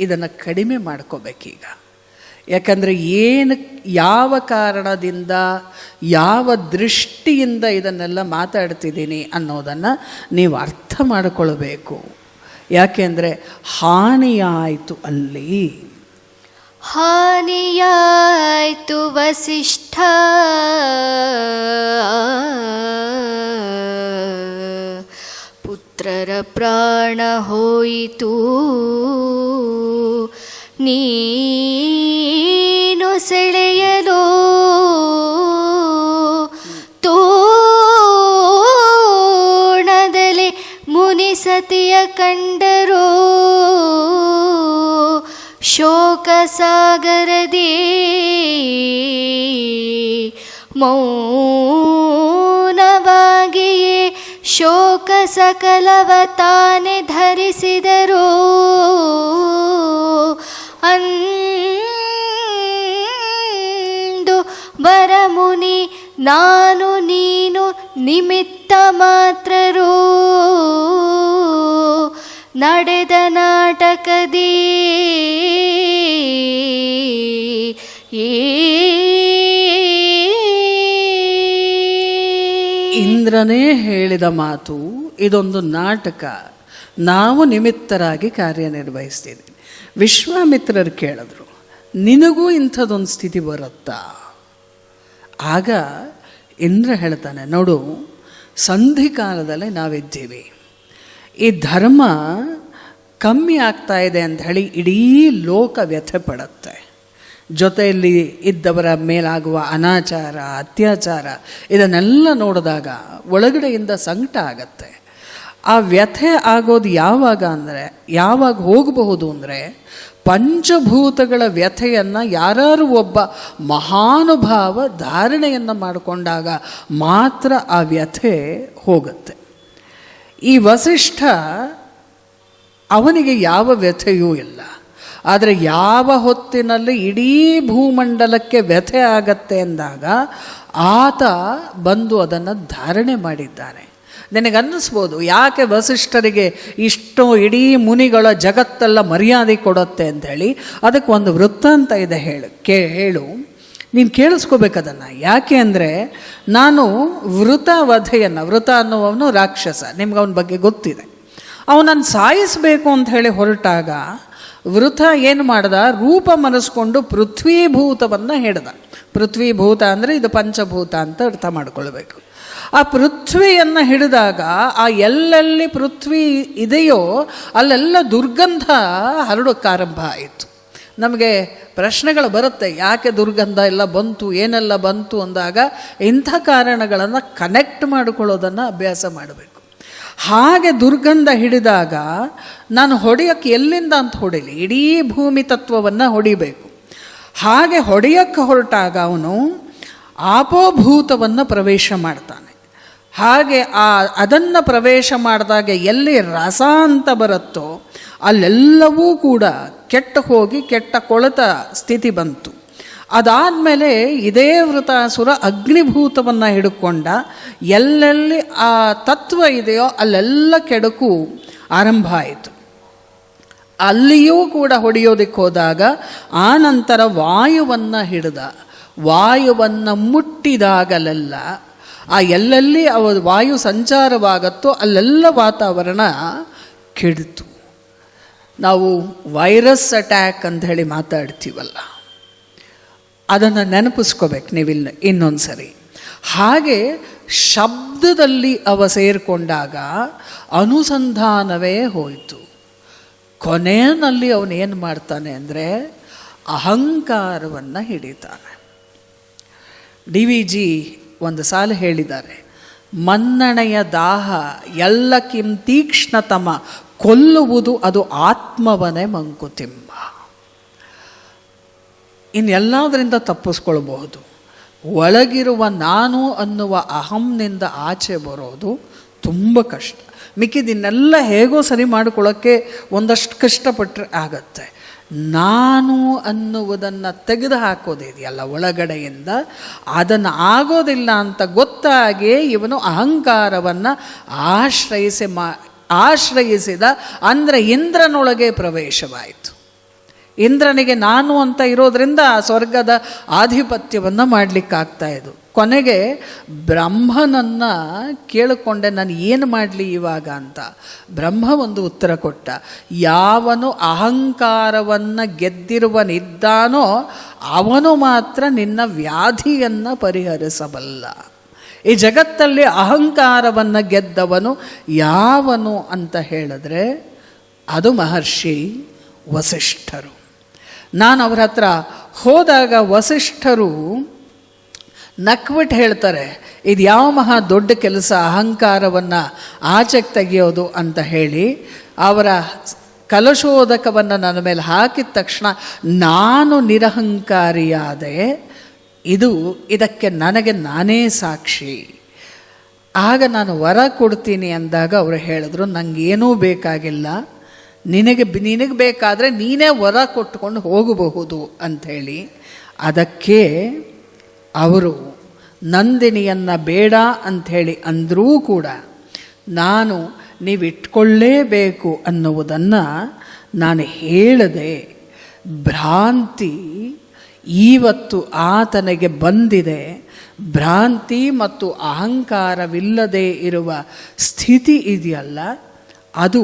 ಇದನ್ನು ಕಡಿಮೆ ಮಾಡ್ಕೋಬೇಕೀಗ. ಯಾಕಂದರೆ ಯಾವ ಕಾರಣದಿಂದ ಯಾವ ದೃಷ್ಟಿಯಿಂದ ಇದನ್ನೆಲ್ಲ ಮಾತಾಡ್ತಿದ್ದೀನಿ ಅನ್ನೋದನ್ನು ನೀವು ಅರ್ಥ ಮಾಡಿಕೊಳ್ಬೇಕು. ಯಾಕೆಂದರೆ ಹಾನಿಯಾಯಿತು, ಅಲ್ಲಿ ಹಾನಿಯಾಯಿತು ವಸಿಷ್ಠ, ಪುತ್ರರ ಪ್ರಾಣ ಹೋಯಿತು, ನೀನು ಸೆಳೆಯಲು ತೋಣದಲ್ಲಿ ಮುನಿಸತಿಯ ಕಂಡರೋ, ಶೋಕ ಸಾಗರದಿ ಮೌನವಾಗಿಯೇ ಶೋಕ ಸಕಲವ ತಾನೆ ಧರಿಸಿದರು. ಅಂದು ವರಮುನಿ ನಾನು ನೀನು ನಿಮಿತ್ತ ಮಾತ್ರರು, ನಡೆದ ನಾಟಕದಿ ಇಂದ್ರನೇ ಹೇಳಿದ ಮಾತು, ಇದೊಂದು ನಾಟಕ, ನಾವು ನಿಮಿತ್ತರಾಗಿ ಕಾರ್ಯನಿರ್ವಹಿಸ್ತಿದ್ದೀವಿ. ವಿಶ್ವಾಮಿತ್ರರು ಕೇಳಿದ್ರು, ನಿನಗೂ ಇಂಥದ್ದೊಂದು ಸ್ಥಿತಿ ಬರುತ್ತಾ? ಆಗ ಇಂದ್ರ ಹೇಳ್ತಾನೆ, ನೋಡು, ಸಂಧಿಕಾಲದಲ್ಲಿ ನಾವಿದ್ದೀವಿ, ಈ ಧರ್ಮ ಕಮ್ಮಿ ಆಗ್ತಾ ಇದೆ ಅಂತ ಹೇಳಿ ಇಡೀ ಲೋಕ ವ್ಯಥೆ ಪಡುತ್ತೆ. ಜೊತೆಯಲ್ಲಿ ಇದ್ದವರ ಮೇಲಾಗುವ ಅನಾಚಾರ, ಅತ್ಯಾಚಾರ ಇದನ್ನೆಲ್ಲ ನೋಡಿದಾಗ ಒಳಗಡೆಯಿಂದ ಸಂಕಟ ಆಗತ್ತೆ. ಆ ವ್ಯಥೆ ಆಗೋದು ಯಾವಾಗ ಹೋಗಬಹುದು ಅಂದರೆ, ಪಂಚಭೂತಗಳ ವ್ಯಥೆಯನ್ನು ಯಾರು ಒಬ್ಬ ಮಹಾನುಭಾವ ಧಾರಣೆಯನ್ನು ಮಾಡಿಕೊಂಡಾಗ ಮಾತ್ರ ಆ ವ್ಯಥೆ ಹೋಗುತ್ತೆ. ಈ ವಸಿಷ್ಠ ಅವನಿಗೆ ಯಾವ ವ್ಯಥೆಯೂ ಇಲ್ಲ. ಆದರೆ ಯಾವ ಹೊತ್ತಿನಲ್ಲಿ ಇಡೀ ಭೂಮಂಡಲಕ್ಕೆ ವ್ಯಥೆ ಆಗತ್ತೆ ಎಂದಾಗ ಆತ ಬಂದು ಅದನ್ನು ಧಾರಣೆ ಮಾಡಿದ್ದಾನೆ. ನಿನಗನ್ನಿಸ್ಬೋದು, ಯಾಕೆ ವಸಿಷ್ಠರಿಗೆ ಇಷ್ಟು ಇಡೀ ಮುನಿಗಳ ಜಗತ್ತೆಲ್ಲ ಮರ್ಯಾದೆ ಕೊಡುತ್ತೆ ಅಂಥೇಳಿ. ಅದಕ್ಕೆ ಒಂದು ವೃತ್ತಾಂತ ಇದೆ, ಹೇಳು ನೀನು ಕೇಳಿಸ್ಕೋಬೇಕದನ್ನು. ಯಾಕೆ ಅಂದರೆ, ನಾನು ವೃತ ಅನ್ನುವವನು ರಾಕ್ಷಸ, ನಿಮ್ಗೆ ಅವನ ಬಗ್ಗೆ ಗೊತ್ತಿದೆ. ಅವನನ್ನು ಸಾಯಿಸಬೇಕು ಅಂತ ಹೇಳಿ ಹೊರಟಾಗ ವೃತ ಏನು ಮಾಡ್ದ, ರೂಪ ಮನಸ್ಕೊಂಡು ಪೃಥ್ವೀಭೂತವನ್ನು ಹಿಡ್ದ. ಪೃಥ್ವೀಭೂತ ಅಂದರೆ ಇದು ಪಂಚಭೂತ ಅಂತ ಅರ್ಥ ಮಾಡ್ಕೊಳ್ಬೇಕು. ಆ ಪೃಥ್ವಿಯನ್ನು ಹಿಡಿದಾಗ ಆ ಎಲ್ಲೆಲ್ಲಿ ಪೃಥ್ವಿ ಇದೆಯೋ ಅಲ್ಲೆಲ್ಲ ದುರ್ಗಂಧ ಹರಡೋಕ್ಕಾರಂಭ ಆಯಿತು. ನಮಗೆ ಪ್ರಶ್ನೆಗಳು ಬರುತ್ತೆ, ಯಾಕೆ ದುರ್ಗಂಧ ಎಲ್ಲ ಬಂತು, ಏನೆಲ್ಲ ಬಂತು ಅಂದಾಗ ಇಂಥ ಕಾರಣಗಳನ್ನು ಕನೆಕ್ಟ್ ಮಾಡಿಕೊಳ್ಳೋದನ್ನು ಅಭ್ಯಾಸ ಮಾಡಬೇಕು. ಹಾಗೆ ದುರ್ಗಂಧ ಹಿಡಿದಾಗ ನಾನು ಹೊಡೆಯೋಕ್ಕೆ ಎಲ್ಲಿಂದ ಅಂತ ಹೊಡಿಲಿ, ಇಡೀ ಭೂಮಿ ತತ್ವವನ್ನು ಹೊಡಿಬೇಕು. ಹಾಗೆ ಹೊಡೆಯೋಕ್ಕೆ ಹೊರಟಾಗ ಅವನು ಆಪೋಭೂತವನ್ನು ಪ್ರವೇಶ ಮಾಡ್ತಾನೆ. ಹಾಗೆ ಅದನ್ನು ಪ್ರವೇಶ ಮಾಡಿದಾಗ ಎಲ್ಲಿ ರಸ ಅಂತ ಬರುತ್ತೋ ಅಲ್ಲೆಲ್ಲವೂ ಕೂಡ ಕೆಟ್ಟ ಹೋಗಿ ಕೆಟ್ಟ ಕೊಳೆತ ಸ್ಥಿತಿ ಬಂತು. ಅದಾದಮೇಲೆ ಇದೇ ವೃತಾಸುರ ಅಗ್ನಿಭೂತವನ್ನು ಹಿಡ್ಕೊಂಡ. ಎಲ್ಲೆಲ್ಲಿ ಆ ತತ್ವ ಇದೆಯೋ ಅಲ್ಲೆಲ್ಲ ಕೆಡಕು ಆರಂಭ ಆಯಿತು. ಅಲ್ಲಿಯೂ ಕೂಡ ಹೊಡೆಯೋದಕ್ಕೆ ಹೋದಾಗ ಆ ನಂತರ ವಾಯುವನ್ನು ಹಿಡಿದ. ವಾಯುವನ್ನು ಮುಟ್ಟಿದಾಗಲೆಲ್ಲ ಆ ಎಲ್ಲೆಲ್ಲಿ ವಾಯು ಸಂಚಾರವಾಗತ್ತೋ ಅಲ್ಲೆಲ್ಲ ವಾತಾವರಣ ಕೆಡ್ತು. ನಾವು ವೈರಸ್ ಅಟ್ಯಾಕ್ ಅಂತ ಹೇಳಿ ಮಾತಾಡ್ತೀವಲ್ಲ, ಅದನ್ನು ನೆನಪಿಸ್ಕೋಬೇಕು ನೀವಿಲ್ಲ ಇನ್ನೊಂದು ಸರಿ. ಹಾಗೆ ಶಬ್ದದಲ್ಲಿ ಸೇರಿಕೊಂಡಾಗ ಅನುಸಂಧಾನವೇ ಹೋಯಿತು. ಕೊನೆಯಲ್ಲಿ ಅವನೇನು ಮಾಡ್ತಾನೆ ಅಂದರೆ ಅಹಂಕಾರವನ್ನು ಹಿಡಿತಾನೆ. DVG ಒಂದು ಸಾಲ ಹೇಳಿದ್ದಾರೆ, ಮನ್ನಣೆಯ ದಾಹ ಎಲ್ಲಕ್ಕಿಂ ತೀಕ್ಷ್ಣತಮ, ಕೊಲ್ಲುವುದು ಅದು ಆತ್ಮವನೇ ಮಂಕುತಿಮ್ಮ. ಇನ್ನೆಲ್ಲದರಿಂದ ತಪ್ಪಿಸ್ಕೊಳ್ಬಹುದು. ಒಳಗಿರುವ ನಾನು ಅನ್ನುವ ಅಹಂನಿಂದ ಆಚೆ ಬರೋದು ತುಂಬ ಕಷ್ಟ. ಮಿಕ್ಕಿದನ್ನೆಲ್ಲ ಹೇಗೋ ಸರಿ ಮಾಡಿಕೊಳ್ಳೋಕ್ಕೆ ಒಂದಷ್ಟು ಕಷ್ಟಪಟ್ಟರೆ ಆಗತ್ತೆ. ನಾನು ಅನ್ನುವುದನ್ನು ತೆಗೆದು ಹಾಕೋದಿದೆಯಲ್ಲ ಒಳಗಡೆಯಿಂದ, ಅದನ್ನು ಆಗೋದಿಲ್ಲ ಅಂತ ಗೊತ್ತಾಗಿ ಇವನು ಅಹಂಕಾರವನ್ನು ಆಶ್ರಯಿಸಿದ. ಅಂದರೆ ಇಂದ್ರನೊಳಗೆ ಪ್ರವೇಶವಾಯಿತು. ಇಂದ್ರನಿಗೆ ನಾನು ಅಂತ ಇರೋದರಿಂದ ಸ್ವರ್ಗದ ಆಧಿಪತ್ಯವನ್ನು ಮಾಡಲಿಕ್ಕಾಗ್ತಾ ಇದ್ದು. ಕೊನೆಗೆ ಬ್ರಹ್ಮನನ್ನು ಕೇಳಿಕೊಂಡೆ, ನಾನು ಏನು ಮಾಡಲಿ ಇವಾಗ ಅಂತ. ಬ್ರಹ್ಮ ಒಂದು ಉತ್ತರ ಕೊಟ್ಟ, ಯಾವನು ಅಹಂಕಾರವನ್ನು ಗೆದ್ದಿರುವನಿದ್ದಾನೋ ಅವನು ಮಾತ್ರ ನಿನ್ನ ವ್ಯಾಧಿಯನ್ನು ಪರಿಹರಿಸಬಲ್ಲ. ಈ ಜಗತ್ತಲ್ಲಿ ಅಹಂಕಾರವನ್ನು ಗೆದ್ದವನು ಯಾವನು ಅಂತ ಹೇಳಿದ್ರೆ ಅದು ಮಹರ್ಷಿ ವಸಿಷ್ಠರು. ನಾನು ಅವರ ಹತ್ರ ಹೋದಾಗ ವಸಿಷ್ಠರು ನಕ್ಬಿಟ್ಟು ಹೇಳ್ತಾರೆ, ಇದು ಯಾವ ಮಹಾ ದೊಡ್ಡ ಕೆಲಸ ಅಹಂಕಾರವನ್ನು ಆಚೆಗೆ ತೆಗೆಯೋದು ಅಂತ ಹೇಳಿ ಅವರ ಕಲಶೋದಕವನ್ನು ನನ್ನ ಮೇಲೆ ಹಾಕಿದ ತಕ್ಷಣ ನಾನು ನಿರಹಂಕಾರಿಯಾದೆ. ಇದಕ್ಕೆ ನನಗೆ ನಾನೇ ಸಾಕ್ಷಿ. ಆಗ ನಾನು ವರ ಕೊಡ್ತೀನಿ ಅಂದಾಗ ಅವರು ಹೇಳಿದ್ರು, ನನಗೇನೂ ಬೇಕಾಗಿಲ್ಲ, ನಿನಗೆ ಬೇಕಾದರೆ ನೀನೇ ವರ ಕೊಟ್ಟುಕೊಂಡು ಹೋಗಬಹುದು ಅಂಥೇಳಿ. ಅದಕ್ಕೆ ಅವರು ನಂದಿನಿಯನ್ನು ಬೇಡ ಅಂಥೇಳಿ ಅಂದರೂ ಕೂಡ ನಾನು ನೀವು ಇಟ್ಕೊಳ್ಳೇಬೇಕು ಅನ್ನುವುದನ್ನು ನಾನು ಹೇಳದೆ. ಭ್ರಾಂತಿ ಇವತ್ತು ಆತನಿಗೆ ಬಂದಿದೆ. ಭ್ರಾಂತಿ ಮತ್ತು ಅಹಂಕಾರವಿಲ್ಲದೆ ಇರುವ ಸ್ಥಿತಿ ಇದೆಯಲ್ಲ, ಅದು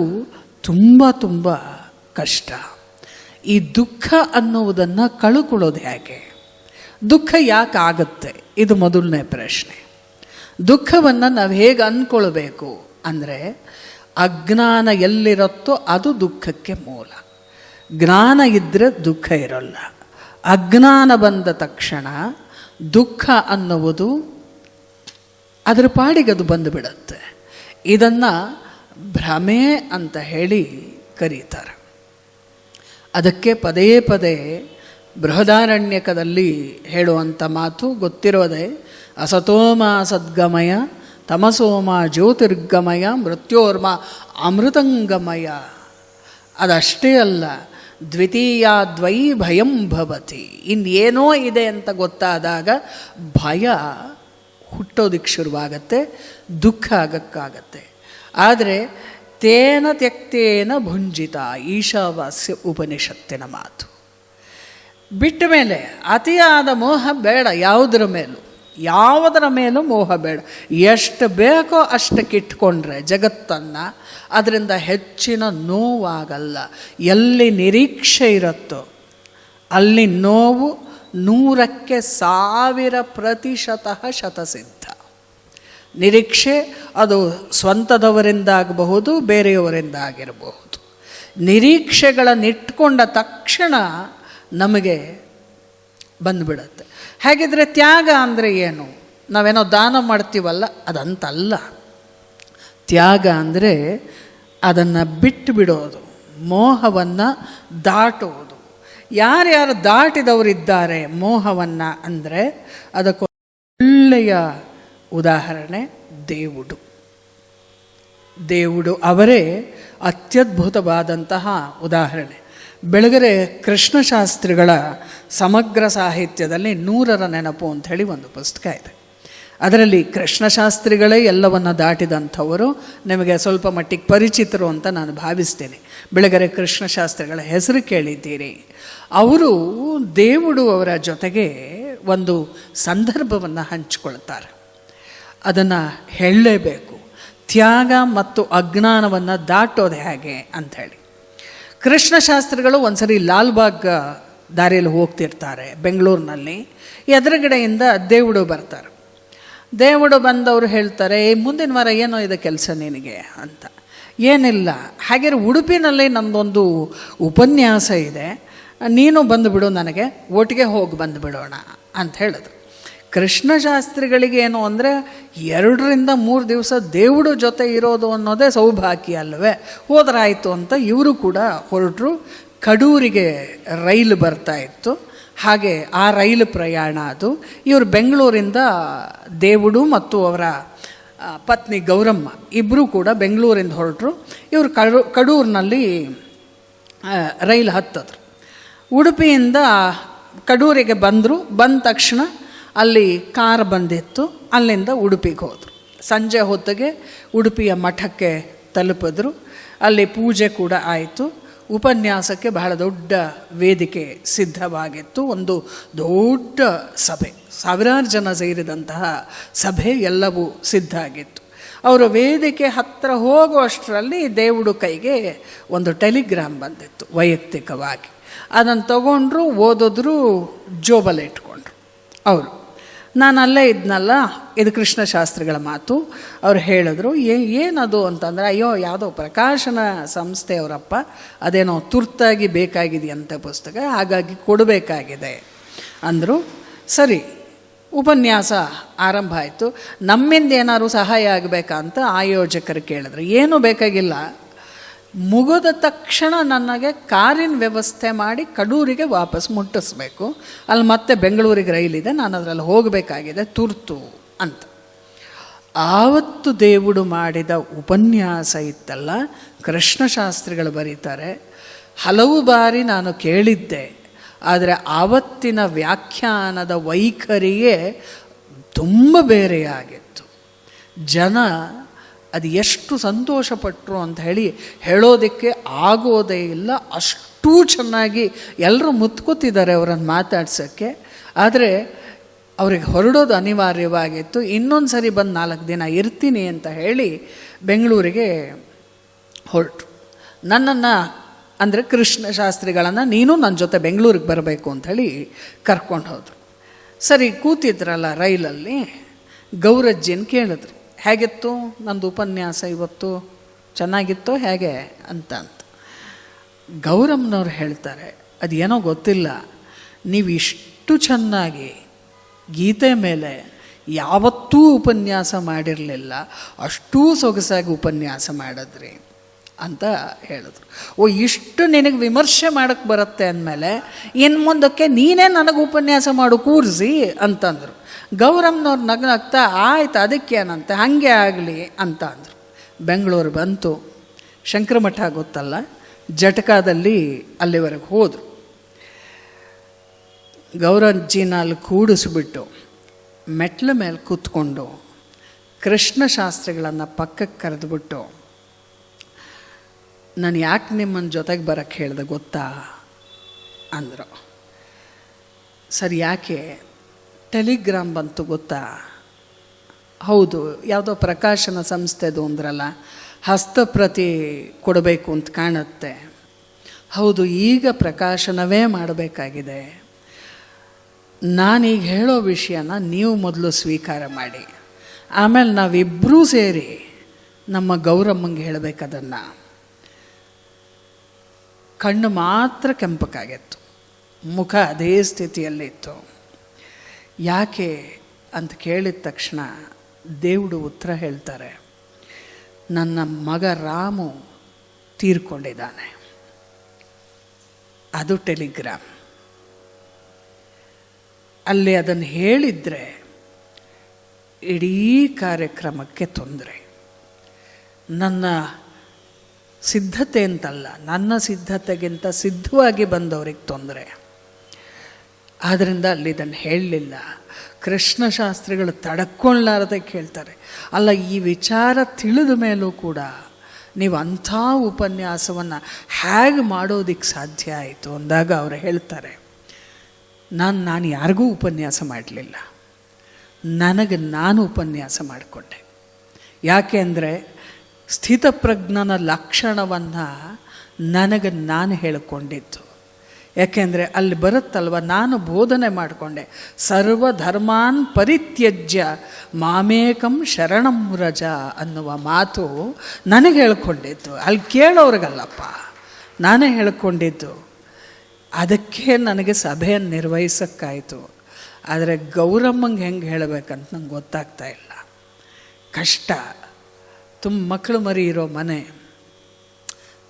ತುಂಬ ತುಂಬ ಕಷ್ಟ. ಈ ದುಃಖ ಅನ್ನುವುದನ್ನು ಕಳ್ಕೊಳ್ಳೋದು ಹೇಗೆ? ದುಃಖ ಯಾಕೆ ಆಗುತ್ತೆ? ಇದು ಮೊದಲನೇ ಪ್ರಶ್ನೆ. ದುಃಖವನ್ನು ನಾವು ಹೇಗೆ ಅಂದ್ಕೊಳ್ಬೇಕು ಅಂದರೆ, ಅಜ್ಞಾನ ಎಲ್ಲಿರುತ್ತೋ ಅದು ದುಃಖಕ್ಕೆ ಮೂಲ. ಜ್ಞಾನ ಇದ್ದರೆ ದುಃಖ ಇರೋಲ್ಲ. ಅಜ್ಞಾನ ಬಂದ ತಕ್ಷಣ ದುಃಖ ಅನ್ನುವುದು ಅದರ ಪಾಡಿಗೆ ಅದು ಬಂದುಬಿಡುತ್ತೆ. ಇದನ್ನು ಭ್ರಮೆ ಅಂತ ಹೇಳಿ ಕರೀತಾರೆ. ಅದಕ್ಕೆ ಪದೇ ಪದೇ ಬೃಹದಾರಣ್ಯಕದಲ್ಲಿ ಹೇಳುವಂಥ ಮಾತು ಗೊತ್ತಿರೋದೆ, ಅಸತೋಮ ಸದ್ಗಮಯ ತಮಸೋಮ ಜ್ಯೋತಿರ್ಗಮಯ ಮೃತ್ಯೋರ್ಮ ಅಮೃತಂಗಮಯ. ಅದಷ್ಟೇ ಅಲ್ಲ, ದ್ವಿತೀಯಾದ್ವೈ ಭಯಂ ಭವತಿ. ಇನ್ನೇನೋ ಇದೆ ಅಂತ ಗೊತ್ತಾದಾಗ ಭಯ ಹುಟ್ಟೋದಕ್ಕೆ ಶುರುವಾಗತ್ತೆ, ದುಃಖ ಆಗಕ್ಕಾಗತ್ತೆ. ಆದರೆ ತೇನ ತ್ಯಕ್ತೇನ ಭುಂಜಿತ, ಈಶಾವಾಸ್ಯ ಉಪನಿಷತ್ತಿನ ಮಾತು. ಬಿಟ್ಟ ಮೇಲೆ ಅತಿಯಾದ ಮೋಹ ಬೇಡ. ಯಾವುದರ ಮೇಲೂ ಮೋಹ ಬೇಡ. ಎಷ್ಟು ಬೇಕೋ ಅಷ್ಟಕ್ಕೆ ಇಟ್ಕೊಂಡ್ರೆ ಜಗತ್ತನ್ನು ಅದರಿಂದ ಹೆಚ್ಚಿನ ನೋವಾಗಲ್ಲ. ಎಲ್ಲಿ ನಿರೀಕ್ಷೆ ಇರುತ್ತೋ ಅಲ್ಲಿ ನೋವು 100ಕ್ಕೆ 1000% ಶತಸಿದ್ಧ. ನಿರೀಕ್ಷೆ ಅದು ಸ್ವಂತದವರಿಂದ ಆಗಬಹುದು, ಬೇರೆಯವರಿಂದ ಆಗಿರಬಹುದು. ನಿರೀಕ್ಷೆಗಳನ್ನಿಟ್ಕೊಂಡ ತಕ್ಷಣ ನಮಗೆ ಬಂದುಬಿಡತ್ತೆ. ಹಾಗಿದ್ರೆ ತ್ಯಾಗ ಅಂದರೆ ಏನು? ನಾವೇನೋ ದಾನ ಮಾಡ್ತೀವಲ್ಲ, ಅದಂತಲ್ಲ. ತ್ಯಾಗ ಅಂದರೆ ಅದನ್ನು ಬಿಟ್ಟು ಬಿಡೋದು, ಮೋಹವನ್ನು ದಾಟೋದು. ಯಾರ್ಯಾರು ದಾಟಿದವರಿದ್ದಾರೆ ಮೋಹವನ್ನು ಅಂದರೆ ಅದಕ್ಕೆ ಒಳ್ಳೆಯ ಉದಾಹರಣೆ దేవుడు ಅವರೇ ಅತ್ಯದ್ಭುತವಾದಂತಹ ಉದಾಹರಣೆ. ಬೆಳಗೆರೆ ಕೃಷ್ಣಶಾಸ್ತ್ರಿಗಳ ಸಮಗ್ರ ಸಾಹಿತ್ಯದಲ್ಲಿ 100ರ ನೆನಪು ಅಂಥೇಳಿ ಒಂದು ಪುಸ್ತಕ ಇದೆ. ಅದರಲ್ಲಿ ಕೃಷ್ಣಶಾಸ್ತ್ರಿಗಳೇ ಎಲ್ಲವನ್ನು ದಾಟಿದಂಥವರು. ನಿಮಗೆ ಸ್ವಲ್ಪ ಮಟ್ಟಿಗೆ ಪರಿಚಿತರು ಅಂತ ನಾನು ಭಾವಿಸ್ತೇನೆ. ಬೆಳಗೆರೆ ಕೃಷ್ಣಶಾಸ್ತ್ರಿಗಳ ಹೆಸರು ಕೇಳಿದ್ದೀರಿ. ಅವರು దేవుడు ಅವರ ಜೊತೆಗೆ ಒಂದು ಸಂದರ್ಭವನ್ನು ಹಂಚಿಕೊಳ್ತಾರೆ. ಅದನ್ನು ಹೇಳಲೇಬೇಕು. ತ್ಯಾಗ ಮತ್ತು ಅಜ್ಞಾನವನ್ನು ದಾಟೋದು ಹೇಗೆ ಅಂಥೇಳಿ. ಕೃಷ್ಣಶಾಸ್ತ್ರಿಗಳು ಒಂದ್ಸರಿ ಲಾಲ್ಬಾಗ್ ದಾರಿಯಲ್ಲಿ ಹೋಗ್ತಿರ್ತಾರೆ ಬೆಂಗಳೂರಿನಲ್ಲಿ. ಎದುರುಗಡೆಯಿಂದ ದೇವುಡು ಬರ್ತಾರೆ. ದೇವುಡು ಬಂದವರು ಹೇಳ್ತಾರೆ, ಮುಂದಿನ ವಾರ ಏನೋ ಇದೆ ಕೆಲಸ ನಿನಗೆ ಅಂತ. ಏನಿಲ್ಲ, ಹಾಗೆ ಉಡುಪಿನಲ್ಲಿ ನಮ್ಮದೊಂದು ಉಪನ್ಯಾಸ ಇದೆ, ನೀನು ಬಂದುಬಿಡು, ನನಗೆ ಒಟ್ಟಿಗೆ ಹೋಗಿ ಬಂದುಬಿಡೋಣ ಅಂತ ಹೇಳಿದ್ರು. ಕೃಷ್ಣಶಾಸ್ತ್ರಿಗಳಿಗೆ ಏನು ಅಂದರೆ 2 ರಿಂದ 3 ದಿವಸ ದೇವುಡು ಜೊತೆ ಇರೋದು ಅನ್ನೋದೇ ಸೌಭಾಗ್ಯ ಅಲ್ಲವೇ. ಹೋದ್ರಾಯಿತು ಅಂತ ಇವರು ಕೂಡ ಹೊರಟರು. ಕಡೂರಿಗೆ ರೈಲು ಬರ್ತಾ ಇತ್ತು. ಹಾಗೆ ಆ ರೈಲು ಪ್ರಯಾಣ ಅದು. ಇವರು ಬೆಂಗಳೂರಿಂದ ದೇವುಡು ಮತ್ತು ಅವರ ಪತ್ನಿ ಗೌರಮ್ಮ ಇಬ್ಬರೂ ಕೂಡ ಬೆಂಗಳೂರಿಂದ ಹೊರಟರು. ಇವರು ಕಡೂರಿನಲ್ಲಿ ರೈಲು ಹತ್ತಿದ್ರು. ಉಡುಪಿಯಿಂದ ಕಡೂರಿಗೆ ಬಂದರು. ಬಂದ ತಕ್ಷಣ ಅಲ್ಲಿ ಕಾರ್ ಬಂದಿತ್ತು. ಅಲ್ಲಿಂದ ಉಡುಪಿಗೆ ಹೋದರು. ಸಂಜೆ ಹೊತ್ತಿಗೆ ಉಡುಪಿಯ ಮಠಕ್ಕೆ ತಲುಪಿದ್ರು. ಅಲ್ಲಿ ಪೂಜೆ ಕೂಡ ಆಯಿತು. ಉಪನ್ಯಾಸಕ್ಕೆ ಬಹಳ ದೊಡ್ಡ ವೇದಿಕೆ ಸಿದ್ಧವಾಗಿತ್ತು. ಒಂದು ದೊಡ್ಡ ಸಭೆ, ಸಾವಿರಾರು ಜನ ಸೇರಿದಂತಹ ಸಭೆ ಎಲ್ಲವೂ ಸಿದ್ಧ ಆಗಿತ್ತು. ಅವರು ವೇದಿಕೆ ಹತ್ತಿರ ಹೋಗುವಷ್ಟರಲ್ಲಿ ದೇವುಡು ಕೈಗೆ ಒಂದು ಟೆಲಿಗ್ರಾಮ್ ಬಂದಿತ್ತು ವೈಯಕ್ತಿಕವಾಗಿ. ಅದನ್ನು ತಗೊಂಡ್ರು, ಓದಿದ್ರು, ಜೋಬಲ್ಲಿ ಇಟ್ಕೊಂಡ್ರು. ಅವರು ನಾನು ಅಲ್ಲೇ ಇದ್ನಲ್ಲ, ಇದು ಕೃಷ್ಣಶಾಸ್ತ್ರಿಗಳ ಮಾತು. ಅವ್ರು ಹೇಳಿದ್ರು, ಏನದು ಅಂತಂದರೆ, ಅಯ್ಯೋ ಯಾವುದೋ ಪ್ರಕಾಶನ ಸಂಸ್ಥೆಯವರಪ್ಪ, ಅದೇನೋ ತುರ್ತಾಗಿ ಬೇಕಾಗಿದೆಯಂತೆ ಪುಸ್ತಕ, ಹಾಗಾಗಿ ಕೊಡಬೇಕಾಗಿದೆ ಅಂದರು. ಸರಿ, ಉಪನ್ಯಾಸ ಆರಂಭ ಆಯಿತು. ನಮ್ಮಿಂದ ಏನಾದ್ರು ಸಹಾಯ ಆಗಬೇಕಾ ಅಂತ ಆಯೋಜಕರು ಕೇಳಿದ್ರು. ಏನೂ ಬೇಕಾಗಿಲ್ಲ, ಮುಗಿದ ತಕ್ಷಣ ನನಗೆ ಕಾರಿನ ವ್ಯವಸ್ಥೆ ಮಾಡಿ ಕಡೂರಿಗೆ ವಾಪಸ್ ಮುಟ್ಟಿಸ್ಬೇಕು, ಅಲ್ಲಿ ಮತ್ತೆ ಬೆಂಗಳೂರಿಗೆ ರೈಲಿದೆ, ನಾನು ಅದರಲ್ಲಿ ಹೋಗಬೇಕಾಗಿದೆ ತುರ್ತು ಅಂತ. ಆವತ್ತು ದೇವುಡು ಮಾಡಿದ ಉಪನ್ಯಾಸ ಇತ್ತಲ್ಲ, ಕೃಷ್ಣಶಾಸ್ತ್ರಿಗಳು ಬರೀತಾರೆ, ಹಲವು ಬಾರಿ ನಾನು ಕೇಳಿದ್ದೆ, ಆದರೆ ಆವತ್ತಿನ ವ್ಯಾಖ್ಯಾನದ ವೈಖರಿಯೇ ತುಂಬ ಬೇರೆಯಾಗಿತ್ತು. ಜನ ಅದು ಎಷ್ಟು ಸಂತೋಷಪಟ್ಟರು ಅಂತ ಹೇಳೋದಕ್ಕೆ ಆಗೋದೇ ಇಲ್ಲ. ಅಷ್ಟೂ ಚೆನ್ನಾಗಿ ಎಲ್ಲರೂ ಮುತ್ಕೋತಿದ್ದಾರೆ ಅವರನ್ನು ಮಾತಾಡ್ಸೋಕ್ಕೆ. ಆದರೆ ಅವ್ರಿಗೆ ಹೊರಡೋದು ಅನಿವಾರ್ಯವಾಗಿತ್ತು. ಇನ್ನೊಂದು ಸರಿ ಬಂದು 4 ದಿನ ಇರ್ತೀನಿ ಅಂತ ಹೇಳಿ ಬೆಂಗಳೂರಿಗೆ ಹೊರಟರು. ನನ್ನನ್ನು ಅಂದರೆ ಕೃಷ್ಣಶಾಸ್ತ್ರಿಗಳನ್ನು, ನೀನು ನನ್ನ ಜೊತೆ ಬೆಂಗಳೂರಿಗೆ ಬರಬೇಕು ಅಂಥೇಳಿ ಕರ್ಕೊಂಡು ಹೋದರು. ಸರಿ, ಕೂತಿದ್ರಲ್ಲ ರೈಲಲ್ಲಿ, ಗೌರಜ್ಜಿನ ಕೇಳಿದ್ರು, ಹೇಗಿತ್ತು ನಂದು ಉಪನ್ಯಾಸ ಇವತ್ತು, ಚೆನ್ನಾಗಿತ್ತೋ ಹೇಗೆ ಅಂತ. ಗೌರಮ್ಮನವ್ರು ಹೇಳ್ತಾರೆ, ಅದೇನೋ ಗೊತ್ತಿಲ್ಲ, ನೀವು ಇಷ್ಟು ಚೆನ್ನಾಗಿ ಗೀತೆ ಮೇಲೆ ಯಾವತ್ತೂ ಉಪನ್ಯಾಸ ಮಾಡಿರಲಿಲ್ಲ, ಅಷ್ಟೂ ಸೊಗಸಾಗಿ ಉಪನ್ಯಾಸ ಮಾಡಿದ್ರಿ ಅಂತ ಹೇಳಿದ್ರು. ಇಷ್ಟು ನಿನಗೆ ವಿಮರ್ಶೆ ಮಾಡೋಕ್ಕೆ ಬರುತ್ತೆ ಅಂದಮೇಲೆ ಇನ್ನು ಮುಂದಕ್ಕೆ ನೀನೇ ನನಗೆ ಉಪನ್ಯಾಸ ಮಾಡು ಕೂರಿಸಿ ಅಂತಂದರು. ಗೌರಮ್ಮನವ್ರು ನಗ್ನಗ್ತಾ, ಆಯ್ತು ಅದಕ್ಕೇನಂತೆ, ಹಾಗೆ ಆಗಲಿ ಅಂತ ಅಂದರು. ಬೆಂಗಳೂರು ಬಂತು. ಶಂಕರಮಠ ಗೊತ್ತಲ್ಲ, ಜಟಕಾದಲ್ಲಿ ಅಲ್ಲಿವರೆಗೆ ಹೋದರು. ಗೌರಜ್ಜಿನ ಅಲ್ಲಿ ಕೂಡಿಸ್ಬಿಟ್ಟು ಮೆಟ್ಲ ಮೇಲೆ ಕೂತ್ಕೊಂಡು ಕೃಷ್ಣಶಾಸ್ತ್ರಿಗಳನ್ನು ಪಕ್ಕಕ್ಕೆ ಕರೆದುಬಿಟ್ಟು, ನಾನು ಯಾಕೆ ನಿಮ್ಮನ್ನ ಜೊತೆಗೆ ಬರೋಕ್ಕೆ ಹೇಳಿದೆ ಗೊತ್ತಾ ಅಂದರು. ಸರಿ, ಯಾಕೆ? ಟೆಲಿಗ್ರಾಮ್ ಬಂತು ಗೊತ್ತಾ? ಹೌದು, ಯಾವುದೋ ಪ್ರಕಾಶನ ಸಂಸ್ಥೆದು ಅಂದ್ರಲ್ಲ, ಹಸ್ತಪ್ರತಿ ಕೊಡಬೇಕು ಅಂತ ಕಾಣುತ್ತೆ. ಹೌದು, ಈಗ ಪ್ರಕಾಶನವೇ ಮಾಡಬೇಕಾಗಿದೆ. ನಾನೀಗ ಹೇಳೋ ವಿಷಯನ ನೀವು ಮೊದಲು ಸ್ವೀಕಾರ ಮಾಡಿ, ಆಮೇಲೆ ನಾವಿಬ್ಬರೂ ಸೇರಿ ನಮ್ಮ ಗೌರಮ್ಮಂಗೆ ಹೇಳಬೇಕದನ್ನು. ಕಣ್ಣು ಮಾತ್ರ ಕೆಂಪಕ್ಕಾಗಿತ್ತು, ಮುಖ ಅದೇ ಸ್ಥಿತಿಯಲ್ಲಿತ್ತು. ಯಾಕೆ ಅಂತ ಕೇಳಿದ ತಕ್ಷಣ ದೇವುಡು ಉತ್ತರ ಹೇಳ್ತಾರೆ, ನನ್ನ ಮಗ ರಾಮು ತೀರ್ಕೊಂಡಿದ್ದಾನೆ. ಅದು ಟೆಲಿಗ್ರಾಮ್. ಅಲ್ಲಿ ಅದನ್ನು ಹೇಳಿದರೆ ಇಡೀ ಕಾರ್ಯಕ್ರಮಕ್ಕೆ ತೊಂದರೆ. ನನ್ನ ಸಿದ್ಧತೆ ಅಂತಲ್ಲ, ನನ್ನ ಸಿದ್ಧತೆಗಿಂತ ಸಿದ್ಧವಾಗಿ ಬಂದವ್ರಿಗೆ ತೊಂದರೆ. ಆದ್ದರಿಂದ ಅಲ್ಲಿ ಇದನ್ನು ಹೇಳಲಿಲ್ಲ. ಕೃಷ್ಣಶಾಸ್ತ್ರಿಗಳು ತಡ್ಕೊಳ್ಳಾರದೆ ಕೇಳ್ತಾರೆ, ಅಲ್ಲ ಈ ವಿಚಾರ ತಿಳಿದ ಮೇಲೂ ಕೂಡ ನೀವು ಅಂಥ ಉಪನ್ಯಾಸವನ್ನು ಹೇಗೆ ಮಾಡೋದಕ್ಕೆ ಸಾಧ್ಯ ಆಯಿತು ಅಂದಾಗ ಅವರು ಹೇಳ್ತಾರೆ, ನಾನು ಯಾರಿಗೂ ಉಪನ್ಯಾಸ ಮಾಡಲಿಲ್ಲ, ನನಗೆ ನಾನು ಉಪನ್ಯಾಸ ಮಾಡಿಕೊಂಡೆ. ಯಾಕೆ ಅಂದರೆ ಸ್ಥಿತಪ್ರಜ್ಞನ ಲಕ್ಷಣವನ್ನು ನನಗೆ ನಾನು ಹೇಳಿಕೊಂಡಿದ್ದು. ಯಾಕೆಂದರೆ ಅಲ್ಲಿ ಬರುತ್ತಲ್ವ, ನಾನು ಬೋಧನೆ ಮಾಡಿಕೊಂಡೆ, ಸರ್ವಧರ್ಮಾನ್ ಪರಿತ್ಯಜ್ಯ ಮಾಮೇಕಂ ಶರಣಂ ವ್ರಜ ಅನ್ನುವ ಮಾತು ನನಗೆ ಹೇಳ್ಕೊಂಡಿದ್ದು, ಅಲ್ಲಿ ಕೇಳೋರಿಗಲ್ಲಪ್ಪ, ನಾನೇ ಹೇಳ್ಕೊಂಡಿದ್ದು. ಅದಕ್ಕೆ ನನಗೆ ಸಭೆಯನ್ನು ನಿರ್ವಹಿಸೋಕ್ಕಾಯಿತು. ಆದರೆ ಗೌರಮ್ಮಂಗೆ ಹೆಂಗೆ ಹೇಳಬೇಕಂತ ನಂಗೆ ಗೊತ್ತಾಗ್ತಾ ಇಲ್ಲ. ಕಷ್ಟ. ಮಕ್ಕಳು ಮರಿ ಇರೋ ಮನೆ,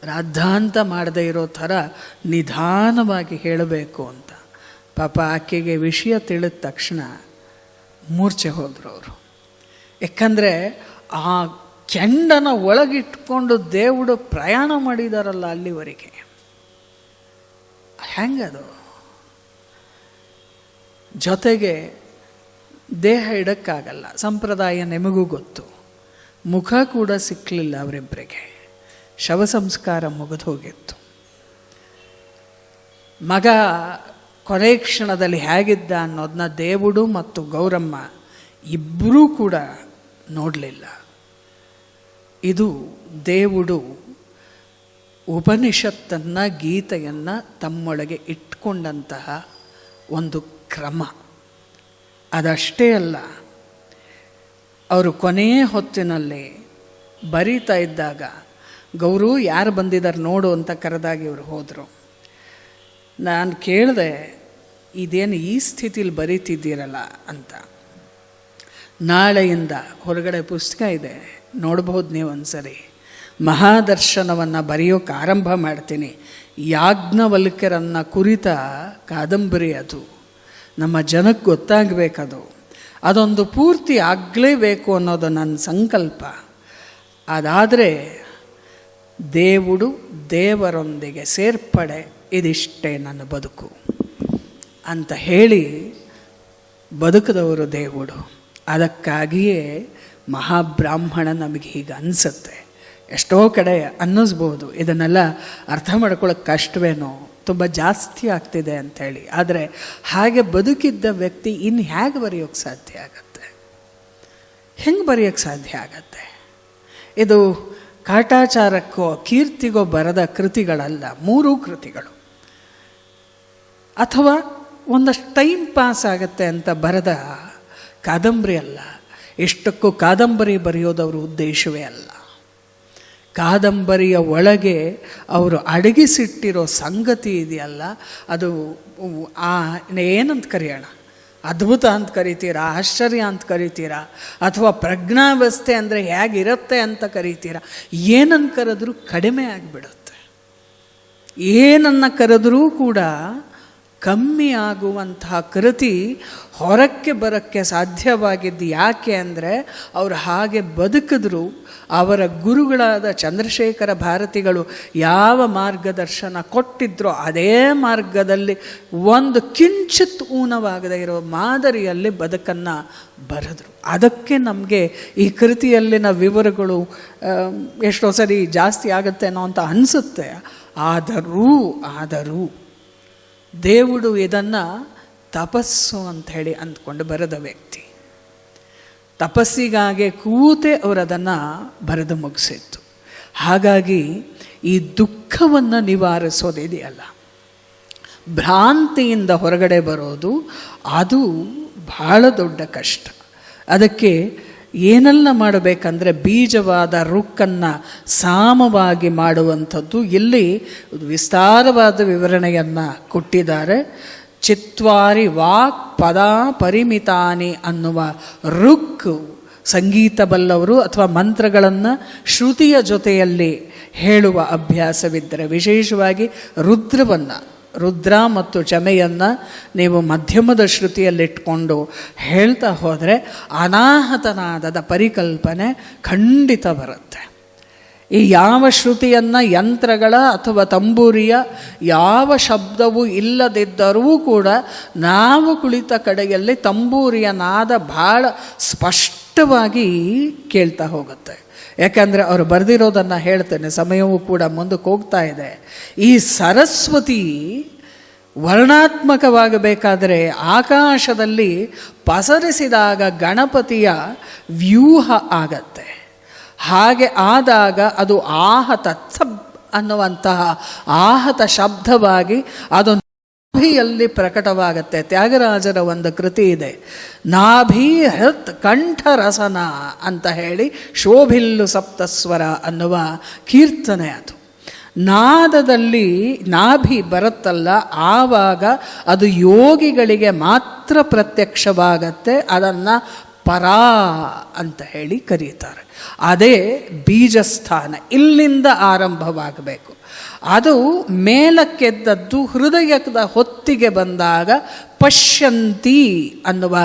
ರಾದ್ಧಾಂತ ಮಾಡದೇ ಇರೋ ಥರ ನಿಧಾನವಾಗಿ ಹೇಳಬೇಕು ಅಂತ. ಪಾಪ ಆಕೆಗೆ ವಿಷಯ ತಿಳಿದ ತಕ್ಷಣ ಮೂರ್ಛೆ ಹೋದರು ಅವರು. ಯಾಕಂದರೆ ಆ ಕೆಂಡನ ಒಳಗಿಟ್ಕೊಂಡು ದೇವರು ಪ್ರಯಾಣ ಮಾಡಿದಾರಲ್ಲ ಅಲ್ಲಿವರೆಗೆ, ಹೆಂಗದು? ಜೊತೆಗೆ ದೇಹ ಇಡಕ್ಕಾಗಲ್ಲ, ಸಂಪ್ರದಾಯ ನಿಮಗೂ ಗೊತ್ತು. ಮುಖ ಕೂಡ ಸಿಕ್ಕಲಿಲ್ಲ ಅವರಿಬ್ಬರಿಗೆ. ಶವ ಸಂಸ್ಕಾರ ಮುಗಿದು ಹೋಗಿತ್ತು. ಮಗ ಕೊನೆ ಕ್ಷಣದಲ್ಲಿ ಹೇಗಿದ್ದ ಅನ್ನೋದನ್ನ ದೇವುಡು ಮತ್ತು ಗೌರಮ್ಮ ಇಬ್ಬರೂ ಕೂಡ ನೋಡಲಿಲ್ಲ. ಇದು ದೇವುಡು ಉಪನಿಷತ್ತನ್ನು, ಗೀತೆಯನ್ನು ತಮ್ಮೊಳಗೆ ಇಟ್ಕೊಂಡಂತಹ ಒಂದು ಕ್ರಮ. ಅದಷ್ಟೇ ಅಲ್ಲ, ಅವರು ಕೊನೆಯ ಹೊತ್ತಿನಲ್ಲಿ ಬರೀತಾ ಇದ್ದಾಗ ಗೌರು ಯಾರು ಬಂದಿದ್ದಾರೆ ನೋಡು ಅಂತ ಕರೆದಾಗಿ ಇವರು ಹೋದರು. ನಾನು ಕೇಳಿದೆ, ಇದೇನು ಈ ಸ್ಥಿತಿಲಿ ಬರೀತಿದ್ದೀರಲ್ಲ ಅಂತ. ನಾಳೆಯಿಂದ ಹೊರಗಡೆ ಪುಸ್ತಕ ಇದೆ, ನೋಡ್ಬೋದು ನೀವು ಒಂದ್ಸರಿ. ಮಹಾದರ್ಶನವನ್ನು ಬರೆಯೋಕೆ ಆರಂಭ ಮಾಡ್ತೀನಿ. ಯಾಜ್ಞವಲ್ಕ್ಯರನ್ನು ಕುರಿತ ಕಾದಂಬರಿ ಅದು. ನಮ್ಮ ಜನಕ್ಕೆ ಗೊತ್ತಾಗಬೇಕದು. ಅದೊಂದು ಪೂರ್ತಿ ಆಗಲೇಬೇಕು ಅನ್ನೋದು ನನ್ನ ಸಂಕಲ್ಪ. ಅದಾದರೆ ದೇವುಡು ದೇವರೊಂದಿಗೆ ಸೇರ್ಪಡೆ, ಇದಿಷ್ಟೇ ನನ್ನ ಬದುಕು ಅಂತ ಹೇಳಿ ಬದುಕಿದವರು ದೇವುಡು. ಅದಕ್ಕಾಗಿಯೇ ಮಹಾಬ್ರಾಹ್ಮಣ ನಮಗೆ ಹೀಗೆ ಅನಿಸುತ್ತೆ. ಎಷ್ಟೋ ಕಡೆ ಅನ್ನಿಸ್ಬೋದು ಇದನ್ನೆಲ್ಲ ಅರ್ಥ ಮಾಡ್ಕೊಳ್ಳೋಕೆ ಕಷ್ಟವೇನೋ, ತುಂಬ ಜಾಸ್ತಿ ಆಗ್ತಿದೆ ಅಂಥೇಳಿ. ಆದರೆ ಹಾಗೆ ಬದುಕಿದ್ದ ವ್ಯಕ್ತಿ ಇನ್ನು ಹೇಗೆ ಬರೆಯೋಕ್ಕೆ ಸಾಧ್ಯ ಆಗತ್ತೆ? ಹೆಂಗೆ ಬರೆಯೋಕ್ಕೆ ಸಾಧ್ಯ ಆಗತ್ತೆ? ಇದು ಕಾಟಾಚಾರಕ್ಕೋ ಕೀರ್ತಿಗೋ ಬರೆದ ಕೃತಿಗಳಲ್ಲ, 3 ಕೃತಿಗಳು. ಅಥವಾ ಒಂದಷ್ಟು ಟೈಮ್ ಪಾಸ್ ಆಗತ್ತೆ ಅಂತ ಬರೆದ ಕಾದಂಬರಿ ಅಲ್ಲ. ಎಷ್ಟಕ್ಕೂ ಕಾದಂಬರಿ ಬರೆಯೋದವ್ರ ಉದ್ದೇಶವೇ ಅಲ್ಲ. ಕಾದಂಬರಿಯ ಒಳಗೆ ಅವರು ಅಡಗಿಸಿಟ್ಟಿರೋ ಸಂಗತಿ ಇದೆಯಲ್ಲ, ಅದು ಏನಂತ ಕರೆಯೋಣ, ಅದ್ಭುತ ಅಂತ ಕರಿತೀರಾ, ಆಶ್ಚರ್ಯ ಅಂತ ಕರಿತೀರಾ, ಅಥವಾ ಪ್ರಜ್ಞಾವಸ್ಥೆ ಅಂದರೆ ಹೇಗಿರುತ್ತೆ ಅಂತ ಕರಿತೀರಾ. ಏನನ್ನು ಕರೆದ್ರೂ ಕಡಿಮೆ ಆಗಿಬಿಡುತ್ತೆ. ಏನನ್ನು ಕರೆದ್ರೂ ಕೂಡ ಕಮ್ಮಿ ಆಗುವಂತಹ ಕೃತಿ ಹೊರಕ್ಕೆ ಬರೋಕ್ಕೆ ಸಾಧ್ಯವಾಗಿದ್ದು ಯಾಕೆ ಅಂದರೆ ಅವರು ಹಾಗೆ ಬದುಕಿದ್ರು. ಅವರ ಗುರುಗಳಾದ ಚಂದ್ರಶೇಖರ ಭಾರತಿಗಳು ಯಾವ ಮಾರ್ಗದರ್ಶನ ಕೊಟ್ಟಿದ್ರೋ ಅದೇ ಮಾರ್ಗದಲ್ಲಿ ಒಂದು ಕಿಂಚಿತ್ ಊನವಾಗದೇ ಇರೋ ಮಾದರಿಯಲ್ಲಿ ಬದುಕನ್ನು ಬರೆದರು. ಅದಕ್ಕೆ ನಮಗೆ ಈ ಕೃತಿಯಲ್ಲಿನ ವಿವರಗಳು ಎಷ್ಟೋ ಸರಿ ಜಾಸ್ತಿ ಆಗುತ್ತೇನೋ ಅಂತ ಅನಿಸುತ್ತೆ. ಆದರೂ ದೇವುಡು ಇದನ್ನು ತಪಸ್ಸು ಅಂಥೇಳಿ ಅಂದ್ಕೊಂಡು ಬರೆದ ವ್ಯಕ್ತಿ. ತಪಸ್ಸಿಗಾಗೆ ಕೂತೆ ಅವರದನ್ನು ಬರೆದು ಮುಗಿಸಿತ್ತು. ಹಾಗಾಗಿ ಈ ದುಃಖವನ್ನು ನಿವಾರಿಸೋದಿದೆಯಲ್ಲ, ಭ್ರಾಂತಿಯಿಂದ ಹೊರಗಡೆ ಬರೋದು, ಅದು ಬಹಳ ದೊಡ್ಡ ಕಷ್ಟ. ಅದಕ್ಕೆ ಏನೆಲ್ಲ ಮಾಡಬೇಕಂದ್ರೆ ಬೀಜವಾದ ರುಕ್ಕನ್ನು ಸಾಮವಾಗಿ ಮಾಡುವಂಥದ್ದು. ಇಲ್ಲಿ ವಿಸ್ತಾರವಾದ ವಿವರಣೆಯನ್ನು ಕೊಟ್ಟಿದ್ದಾರೆ. ಚಿತ್ವಾರಿ ವಾಕ್ ಪದ ಪರಿಮಿತಾನಿ ಅನ್ನುವ ರುಕ್ ಸಂಗೀತ ಬಲ್ಲವರು ಅಥವಾ ಮಂತ್ರಗಳನ್ನು ಶ್ರುತಿಯ ಜೊತೆಯಲ್ಲಿ ಹೇಳುವ ಅಭ್ಯಾಸವಿದ್ದರೆ, ವಿಶೇಷವಾಗಿ ರುದ್ರ ಮತ್ತು ಚಮೆಯನ್ನು ನೀವು ಮಧ್ಯಮದ ಶ್ರುತಿಯಲ್ಲಿಟ್ಕೊಂಡು ಹೇಳ್ತಾ ಹೋದರೆ ಅನಾಹತನಾದದ ಪರಿಕಲ್ಪನೆ ಖಂಡಿತ ಬರುತ್ತೆ. ಈ ಯಾವ ಶ್ರುತಿಯನ್ನು ಯಂತ್ರಗಳ ಅಥವಾ ತಂಬೂರಿಯ ಯಾವ ಶಬ್ದವೂ ಇಲ್ಲದಿದ್ದರೂ ಕೂಡ ನಾವು ಕುಳಿತ ಕಡೆಯಲ್ಲಿ ತಂಬೂರಿಯ ನಾದ ಭಾಳ ಸ್ಪಷ್ಟವಾಗಿ ಕೇಳ್ತಾ ಹೋಗುತ್ತೆ. ಯಾಕಂದರೆ ಅವರು ಬರೆದಿರೋದನ್ನು ಹೇಳ್ತೇನೆ, ಸಮಯವೂ ಕೂಡ ಮುಂದಕ್ಕೆ ಹೋಗ್ತಾ ಇದೆ. ಈ ಸರಸ್ವತಿ ವರ್ಣಾತ್ಮಕವಾಗಬೇಕಾದರೆ ಆಕಾಶದಲ್ಲಿ ಪಸರಿಸಿದಾಗ ಗಣಪತಿಯ ವ್ಯೂಹ ಆಗತ್ತೆ. ಹಾಗೆ ಆದಾಗ ಅದು ಆಹತ ತತ್ಸಬ್ ಅನ್ನುವಂತಹ ಆಹತ ಶಬ್ದವಾಗಿ ಅದು ನಾಭಿಯಲ್ಲಿ ಪ್ರಕಟವಾಗತ್ತೆ. ತ್ಯಾಗರಾಜರ ಒಂದು ಕೃತಿ ಇದೆ, ನಾಭಿ ಹೃತ್ ಕಂಠರಸನ ಅಂತ ಹೇಳಿ, ಶೋಭಿಲ್ಲು ಸಪ್ತಸ್ವರ ಅನ್ನುವ ಕೀರ್ತನೆ. ಅದು ನಾದದಲ್ಲಿ ನಾಭಿ ಬರುತ್ತಲ್ಲ, ಆವಾಗ ಅದು ಯೋಗಿಗಳಿಗೆ ಮಾತ್ರ ಪ್ರತ್ಯಕ್ಷವಾಗತ್ತೆ. ಅದನ್ನು ಪರಾ ಅಂತ ಹೇಳಿ ಕರೀತಾರೆ. ಅದೇ ಬೀಜಸ್ಥಾನ, ಇಲ್ಲಿಂದ ಆರಂಭವಾಗಬೇಕು. ಅದು ಮೇಲಕ್ಕೆದ್ದದ್ದು ಹೃದಯದ ಹೊತ್ತಿಗೆ ಬಂದಾಗ ಪಶ್ಯಂತಿ ಅನ್ನುವ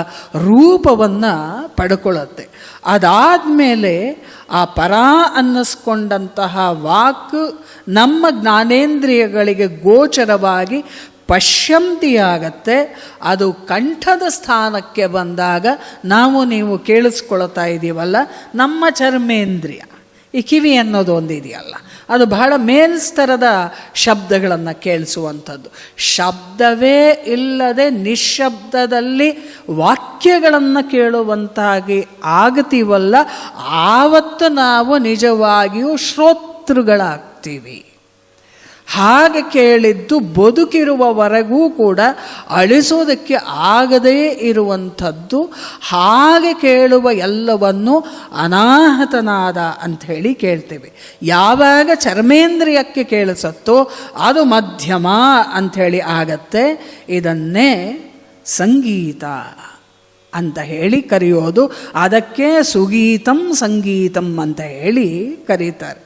ರೂಪವನ್ನು ಪಡ್ಕೊಳ್ಳುತ್ತೆ. ಅದಾದಮೇಲೆ ಆ ಪರಾ ಅನ್ನಿಸ್ಕೊಂಡಂತಹ ವಾಕ್ ನಮ್ಮ ಜ್ಞಾನೇಂದ್ರಿಯಗಳಿಗೆ ಗೋಚರವಾಗಿ ಪಶ್ಯಂತಿಯಾಗತ್ತೆ. ಅದು ಕಂಠದ ಸ್ಥಾನಕ್ಕೆ ಬಂದಾಗ ನಾವು ನೀವು ಕೇಳಿಸ್ಕೊಳ್ತಾ ಇದ್ದೀವಲ್ಲ, ನಮ್ಮ ಚರ್ಮೇಂದ್ರಿಯ, ಈ ಕಿವಿ ಅನ್ನೋದು ಒಂದಿದೆಯಲ್ಲ, ಅದು ಬಹಳ ಮೇಲ್ಸ್ತರದ ಶಬ್ದಗಳನ್ನು ಕೇಳಿಸುವಂಥದ್ದು. ಶಬ್ದವೇ ಇಲ್ಲದೆ ನಿಶ್ಶಬ್ದದಲ್ಲಿ ವಾಕ್ಯಗಳನ್ನು ಕೇಳುವಂತಾಗಿ ಆಗ್ತೀವಲ್ಲ, ಆವತ್ತು ನಾವು ನಿಜವಾಗಿಯೂ ಶ್ರೋತೃಗಳಾಗ್ತೀವಿ. ಹಾಗೆ ಕೇಳಿದ್ದು ಬದುಕಿರುವವರೆಗೂ ಕೂಡ ಅಳಿಸೋದಕ್ಕೆ ಆಗದೇ ಇರುವಂಥದ್ದು. ಹಾಗೆ ಕೇಳುವ ಎಲ್ಲವನ್ನು ಅನಾಹತನಾದ ಅಂಥೇಳಿ ಕೇಳ್ತೇವೆ. ಯಾವಾಗ ಚರ್ಮೇಂದ್ರಿಯಕ್ಕೆ ಕೇಳಿಸುತ್ತೋ ಅದು ಮಧ್ಯಮ ಅಂಥೇಳಿ ಆಗತ್ತೆ. ಇದನ್ನೇ ಸಂಗೀತ ಅಂತ ಹೇಳಿ ಕರೆಯೋದು. ಅದಕ್ಕೆ ಸುಗೀತಂ ಸಂಗೀತಂ ಅಂತ ಹೇಳಿ ಕರೀತಾರೆ.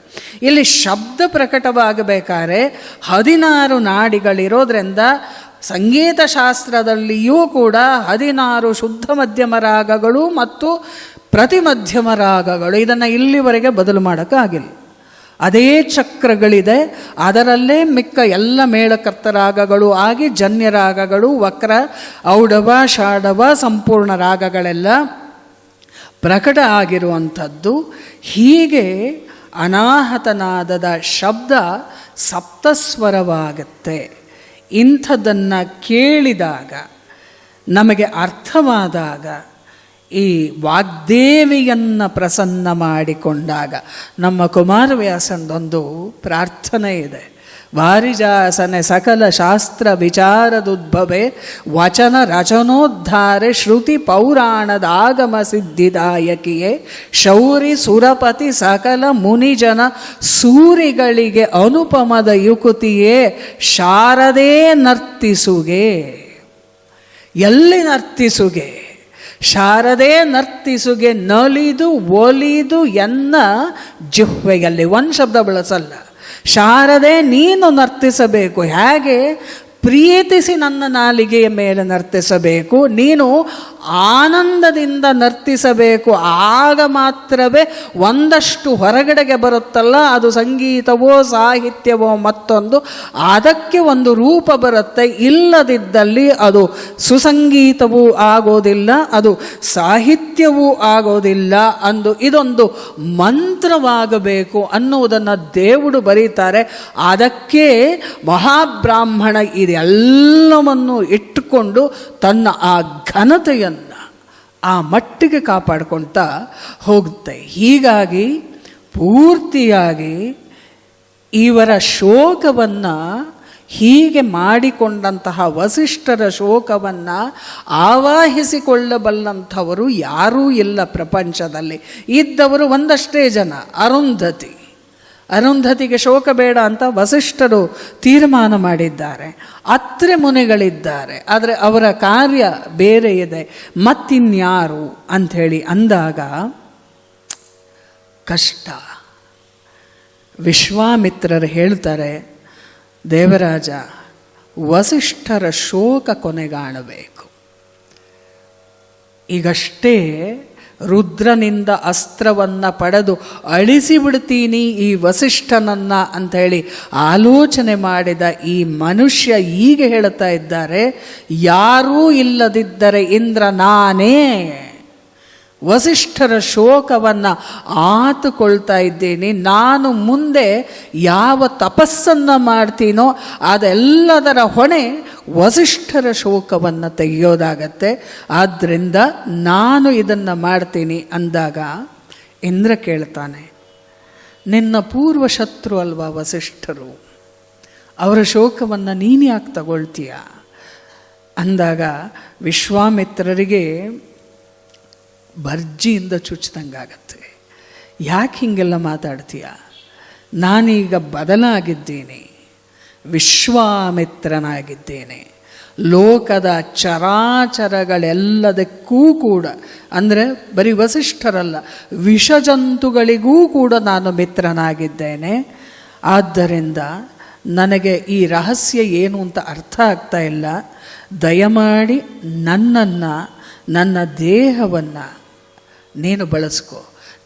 ಇಲ್ಲಿ ಶಬ್ದ ಪ್ರಕಟವಾಗಬೇಕಾದ್ರೆ 16 ನಾಡಿಗಳಿರೋದ್ರಿಂದ ಸಂಗೀತ ಶಾಸ್ತ್ರದಲ್ಲಿಯೂ ಕೂಡ 16 ಶುದ್ಧ ಮಧ್ಯಮ ರಾಗಗಳು ಮತ್ತು ಪ್ರತಿ ಮಧ್ಯಮ ರಾಗಗಳು. ಇದನ್ನು ಇಲ್ಲಿವರೆಗೆ ಬದಲು ಮಾಡೋಕ್ಕಾಗಿಲ್ಲ. ಅದೇ ಚಕ್ರಗಳಿದೆ, ಅದರಲ್ಲೇ ಮಿಕ್ಕ ಎಲ್ಲ ಮೇಳಕರ್ತ ರಾಗಗಳು ಆಗಿ ಜನ್ಯ ರಾಗಗಳು, ವಕ್ರ, ಔಡವ, ಷಾಡವ, ಸಂಪೂರ್ಣ ರಾಗಗಳೆಲ್ಲ ಪ್ರಕಟ ಆಗಿರುವಂಥದ್ದು. ಹೀಗೆ ಅನಾಹತನಾದದ ಶಬ್ದ ಸಪ್ತಸ್ವರವಾಗತ್ತೆ. ಇಂಥದ್ದನ್ನು ಕೇಳಿದಾಗ, ನಮಗೆ ಅರ್ಥವಾದಾಗ, ಈ ವಾಗ್ದೇವಿಯನ್ನು ಪ್ರಸನ್ನ ಮಾಡಿಕೊಂಡಾಗ, ನಮ್ಮ ಕುಮಾರವ್ಯಾಸಂದೊಂದು ಪ್ರಾರ್ಥನೆ ಇದೆ, ವಾರಿಜಾಸನೆ ಸಕಲ ಶಾಸ್ತ್ರ ವಿಚಾರದುದ್ಭವೆ ವಚನ ರಚನೋದ್ಧಾರೆ ಶ್ರುತಿ ಪೌರಾಣದ ಆಗಮ ಸಿದ್ಧಿದಾಯಕಿಯೇ ಶೌರಿ ಸುರಪತಿ ಸಕಲ ಮುನಿಜನ ಸೂರಿಗಳಿಗೆ ಅನುಪಮದ ಯುಕುತಿಯೇ ಶಾರದೇ ನರ್ತಿಸುಗೆ. ಎಲ್ಲಿ ನರ್ತಿಸುಗೆ? ಶಾರದೆ ನರ್ತಿಸುಗೆ, ನಲಿದು ಒಲಿದು ಎನ್ನ ಜಿಹ್ವೆಯಲ್ಲಿ. ಒಂದು ಶಬ್ದ ಬಳಸಲ್ಲ. ಶಾರದೆ ನೀನು ನರ್ತಿಸಬೇಕು. ಹೇಗೆ? ಪ್ರೀತಿಸಿ ನನ್ನ ನಾಲಿಗೆಯ ಮೇಲೆ ನರ್ತಿಸಬೇಕು. ನೀನು ಆನಂದದಿಂದ ನರ್ತಿಸಬೇಕು. ಆಗ ಮಾತ್ರವೇ ಒಂದಷ್ಟು ಹೊರಗಡೆಗೆ ಬರುತ್ತಲ್ಲ, ಅದು ಸಂಗೀತವೋ ಸಾಹಿತ್ಯವೋ ಮತ್ತೊಂದು, ಅದಕ್ಕೆ ಒಂದು ರೂಪ ಬರುತ್ತೆ. ಇಲ್ಲದಿದ್ದಲ್ಲಿ ಅದು ಸುಸಂಗೀತವೂ ಆಗೋದಿಲ್ಲ, ಅದು ಸಾಹಿತ್ಯವೂ ಆಗೋದಿಲ್ಲ. ಇದೊಂದು ಮಂತ್ರವಾಗಬೇಕು ಅನ್ನುವುದನ್ನು ದೇವರು ಬರೀತಾರೆ. ಅದಕ್ಕೆ ಮಹಾಬ್ರಾಹ್ಮಣ ಇದೆಲ್ಲವನ್ನು ಇಟ್ಟುಕೊಂಡು ತನ್ನ ಆ ಘನತೆಯನ್ನು ಆ ಮಟ್ಟಿಗೆ ಕಾಪಾಡಿಕೊಳ್ತಾ ಹೋಗುತ್ತೆ. ಹೀಗಾಗಿ ಪೂರ್ತಿಯಾಗಿ ಇವರ ಶೋಕವನ್ನು ಹೀಗೆ ಮಾಡಿಕೊಂಡಂತಹ ವಸಿಷ್ಠರ ಶೋಕವನ್ನು ಆವಾಹಿಸಿಕೊಳ್ಳಬಲ್ಲಂಥವರು ಯಾರೂ ಇಲ್ಲ ಪ್ರಪಂಚದಲ್ಲಿ. ಇದ್ದವರು ಒಂದಷ್ಟೇ ಜನ. ಅರುಂಧತಿಗೆ ಶೋಕ ಬೇಡ ಅಂತ ವಸಿಷ್ಠರು ತೀರ್ಮಾನ ಮಾಡಿದ್ದಾರೆ. ಅತ್ರಿ ಮುನಿಗಳಿದ್ದಾರೆ, ಆದರೆ ಅವರ ಕಾರ್ಯ ಬೇರೆ ಇದೆ. ಮತ್ತಿನ್ಯಾರು ಅಂಥೇಳಿ ಅಂದಾಗ ಕಷ್ಟ. ವಿಶ್ವಾಮಿತ್ರರು ಹೇಳ್ತಾರೆ, ದೇವರಾಜ, ವಸಿಷ್ಠರ ಶೋಕ ಕೊನೆಗಾಣಬೇಕು. ಈಗಷ್ಟೇ ರುದ್ರನಿಂದ ಅಸ್ತ್ರವನ್ನು ಪಡೆದು ಅಳಿಸಿಬಿಡ್ತೀನಿ ಈ ವಸಿಷ್ಠನನ್ನು ಅಂಥೇಳಿ ಆಲೋಚನೆ ಮಾಡಿದ ಈ ಮನುಷ್ಯ ಈಗ ಹೇಳ್ತಾ ಇದ್ದಾರೆ, ಯಾರೂ ಇಲ್ಲದಿದ್ದರೆ ಇಂದ್ರ ನಾನೇ. ವಸಿಷ್ಠರ ಶೋಕವನ್ನು ಆತುಕೊಳ್ತಾ ಇದ್ದೀನಿ. ನಾನು ಮುಂದೆ ಯಾವ ತಪಸ್ಸನ್ನು ಮಾಡ್ತೀನೋ ಅದೆಲ್ಲದರ ಹೊಣೆ ವಸಿಷ್ಠರ ಶೋಕವನ್ನು ತೆಗೆಯೋದಾಗತ್ತೆ. ಆದ್ದರಿಂದ ನಾನು ಇದನ್ನು ಮಾಡ್ತೀನಿ ಅಂದಾಗ ಇಂದ್ರ ಕೇಳ್ತಾನೆ, ನಿನ್ನ ಪೂರ್ವ ಶತ್ರು ಅಲ್ವಾ ವಸಿಷ್ಠರು, ಅವರ ಶೋಕವನ್ನು ನೀನು ಯಾಕೆ ತಗೊಳ್ತೀಯ ಅಂದಾಗ ವಿಶ್ವಾಮಿತ್ರರಿಗೆ ಭರ್ಜಿಯಿಂದ ಚುಚ್ಚಿದಂಗಾಗತ್ತೆ. ಯಾಕೆ ಹೀಗೆಲ್ಲ ಮಾತಾಡ್ತೀಯ? ನಾನೀಗ ಬದಲಾಗಿದ್ದೇನೆ, ವಿಶ್ವಾಮಿತ್ರನಾಗಿದ್ದೇನೆ. ಲೋಕದ ಚರಾಚರಗಳೆಲ್ಲದಕ್ಕೂ ಕೂಡ, ಅಂದರೆ ಬರೀ ವಸಿಷ್ಠರಲ್ಲ, ವಿಷಜಂತುಗಳಿಗೂ ಕೂಡ ನಾನು ಮಿತ್ರನಾಗಿದ್ದೇನೆ. ಆದ್ದರಿಂದ ನನಗೆ ಈ ರಹಸ್ಯ ಏನು ಅಂತ ಅರ್ಥ ಆಗ್ತಾ ಇಲ್ಲ. ದಯಮಾಡಿ ನನ್ನನ್ನು, ನನ್ನ ದೇಹವನ್ನು ನೀನು ಬಳಸ್ಕೊ.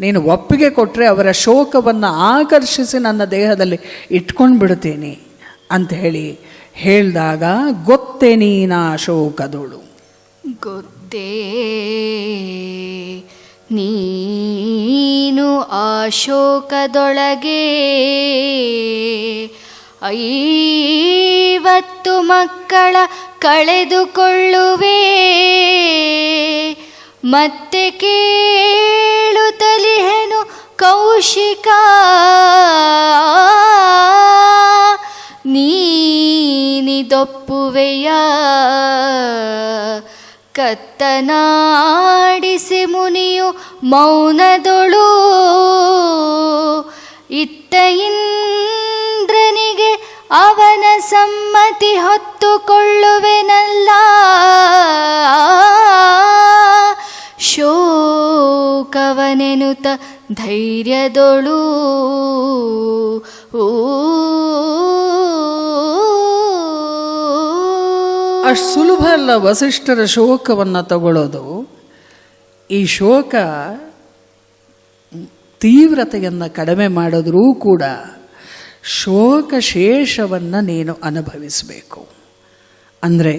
ನೀನು ಒಪ್ಪಿಗೆ ಕೊಟ್ಟರೆ ಅವರ ಶೋಕವನ್ನು ಆಕರ್ಷಿಸಿ ನನ್ನ ದೇಹದಲ್ಲಿ ಇಟ್ಕೊಂಡು ಬಿಡ್ತೀನಿ ಅಂತ ಹೇಳಿದಾಗ, ಗೊತ್ತೇ ನೀನಾ ಶೋಕದೋಳು, ಗೊತ್ತೇ ನೀನು ಆ ಶೋಕದೊಳಗೆ 50 ಮಕ್ಕಳ ಕಳೆದುಕೊಳ್ಳುವೆ. ಮತ್ತೆ ಕೇಳುತ್ತಲಿಹೆನು ಕೌಶಿಕ, ನೀನಿದೊಪ್ಪುವೆಯ? ಕತ್ತನಾಡಿಸಿ ಮುನಿಯು ಮೌನದೊಳು ಇತ್ತ ಇಂದ್ರನಿಗೆ ಅವನ ಸಮ್ಮತಿ ಹೊತ್ತುಕೊಳ್ಳುವೆನಲ್ಲ. ಶೋಕವನೆನುತ ಧೈರ್ಯದೊಳು ಅಷ್ಟು ಸುಲಭ ಅಲ್ಲ ವಸಿಷ್ಠರ ಶೋಕವನ್ನು ತಗೊಳ್ಳೋದು. ಈ ಶೋಕ ತೀವ್ರತೆಯನ್ನು ಕಡಿಮೆ ಮಾಡಿದ್ರೂ ಕೂಡ ಶೋಕಶೇಷವನ್ನು ನೀನು ಅನುಭವಿಸಬೇಕು. ಅಂದರೆ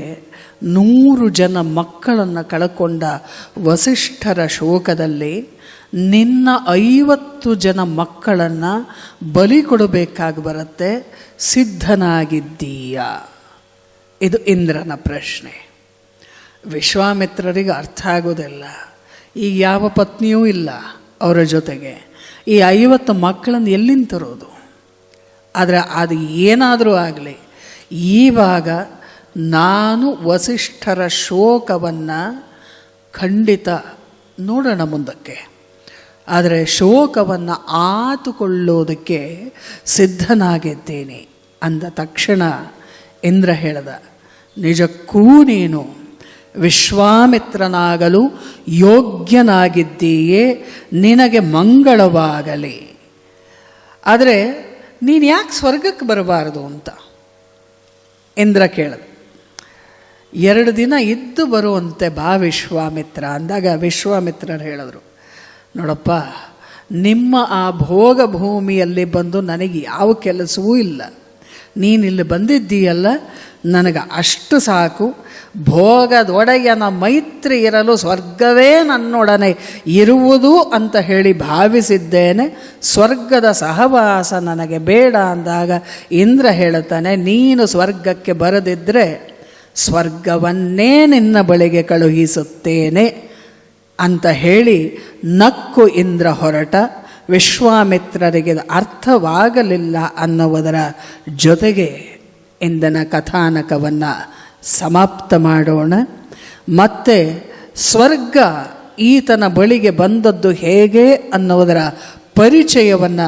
100 ಜನ ಮಕ್ಕಳನ್ನು ಕಳ್ಕೊಂಡ ವಸಿಷ್ಠರ ಶೋಕದಲ್ಲಿ ನಿನ್ನ 50 ಜನ ಮಕ್ಕಳನ್ನು ಬಲಿ ಕೊಡಬೇಕಾಗಿ ಬರುತ್ತೆ. ಸಿದ್ಧನಾಗಿದ್ದೀಯಾ? ಇದು ಇಂದ್ರನ ಪ್ರಶ್ನೆ. ವಿಶ್ವಾಮಿತ್ರರಿಗೆ ಅರ್ಥ ಆಗೋದಿಲ್ಲ. ಈಗ ಯಾವ ಪತ್ನಿಯೂ ಇಲ್ಲ ಅವರ ಜೊತೆಗೆ. ಈ 50 ಮಕ್ಕಳನ್ನು ಎಲ್ಲಿಂದ ತರೋದು? ಆದರೆ ಅದು ಏನಾದರೂ ಆಗಲಿ, ಈವಾಗ ನಾನು ವಸಿಷ್ಠರ ಶೋಕವನ್ನು ಖಂಡಿತ ನೋಡೋಣ ಮುಂದಕ್ಕೆ, ಆದರೆ ಶೋಕವನ್ನು ಆತುಕೊಳ್ಳೋದಕ್ಕೆ ಸಿದ್ಧನಾಗಿದ್ದೇನೆ ಅಂದ ತಕ್ಷಣ ಇಂದ್ರ ಹೇಳ್ದ, ನಿಜಕ್ಕೂ ನೀನು ವಿಶ್ವಾಮಿತ್ರನಾಗಲು ಯೋಗ್ಯನಾಗಿದ್ದೀಯೇ, ನಿನಗೆ ಮಂಗಳವಾಗಲಿ. ಆದರೆ ನೀನು ಯಾಕೆ ಸ್ವರ್ಗಕ್ಕೆ ಬರಬಾರದು ಅಂತ ಇಂದ್ರ ಕೇಳಿದ. 2 ದಿನ ಇದ್ದು ಬರುವಂತೆ ಬಾ ವಿಶ್ವಾಮಿತ್ರ ಅಂದಾಗ ವಿಶ್ವಾಮಿತ್ರರು ಹೇಳಿದ್ರು, ನೋಡಪ್ಪ, ನಿಮ್ಮ ಆ ಭೋಗ ಭೂಮಿಯಲ್ಲಿ ಬಂದು ನನಗೆ ಯಾವ ಕೆಲಸವೂ ಇಲ್ಲ. ನೀನಿಲ್ಲಿ ಬಂದಿದ್ದೀಯಲ್ಲ, ನನಗೆ ಅಷ್ಟು ಸಾಕು. ಭೋಗದೊಡೆಯನ ಮೈತ್ರಿ ಇರಲು ಸ್ವರ್ಗವೇ ನನ್ನೊಡನೆ ಇರುವುದು ಅಂತ ಹೇಳಿ ಭಾವಿಸಿದ್ದೇನೆ. ಸ್ವರ್ಗದ ಸಹವಾಸ ನನಗೆ ಬೇಡ ಅಂದಾಗ ಇಂದ್ರ ಹೇಳುತ್ತಾನೆ, ನೀನು ಸ್ವರ್ಗಕ್ಕೆ ಬರದಿದ್ದರೆ ಸ್ವರ್ಗವನ್ನೇ ನಿನ್ನ ಬಳಿಗೆ ಕಳುಹಿಸುತ್ತೇನೆ ಅಂತ ಹೇಳಿ ನಕ್ಕು ಇಂದ್ರ ಹೊರಟ. ವಿಶ್ವಾಮಿತ್ರರಿಗೆ ಅರ್ಥವಾಗಲಿಲ್ಲ ಅನ್ನುವುದರ ಜೊತೆಗೆ ಇಂದನ ಕಥಾನಕವನ್ನು ಸಮಾಪ್ತ ಮಾಡೋಣ. ಮತ್ತೆ ಸ್ವರ್ಗ ಈತನ ಬಳಿಗೆ ಬಂದದ್ದು ಹೇಗೆ ಅನ್ನುವುದರ ಪರಿಚಯವನ್ನು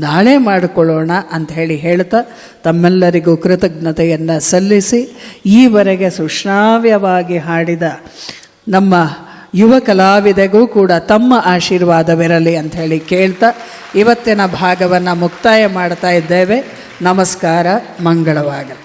ನಾಳೆ ಮಾಡಿಕೊಳ್ಳೋಣ ಅಂತ ಹೇಳ್ತಾ ತಮ್ಮೆಲ್ಲರಿಗೂ ಕೃತಜ್ಞತೆಯನ್ನು ಸಲ್ಲಿಸಿ, ಈವರೆಗೆ ಸುಶ್ರಾವ್ಯವಾಗಿ ಹಾಡಿದ ನಮ್ಮ ಯುವ ಕಲಾವಿದೆಗೂ ಕೂಡ ತಮ್ಮ ಆಶೀರ್ವಾದವಿರಲಿ ಅಂತ ಕೇಳ್ತಾ ಇವತ್ತಿನ ಭಾಗವನ್ನು ಮುಕ್ತಾಯ ಮಾಡ್ತಾ ಇದ್ದೇವೆ. ನಮಸ್ಕಾರ, ಮಂಗಳವಾಗಲಿ.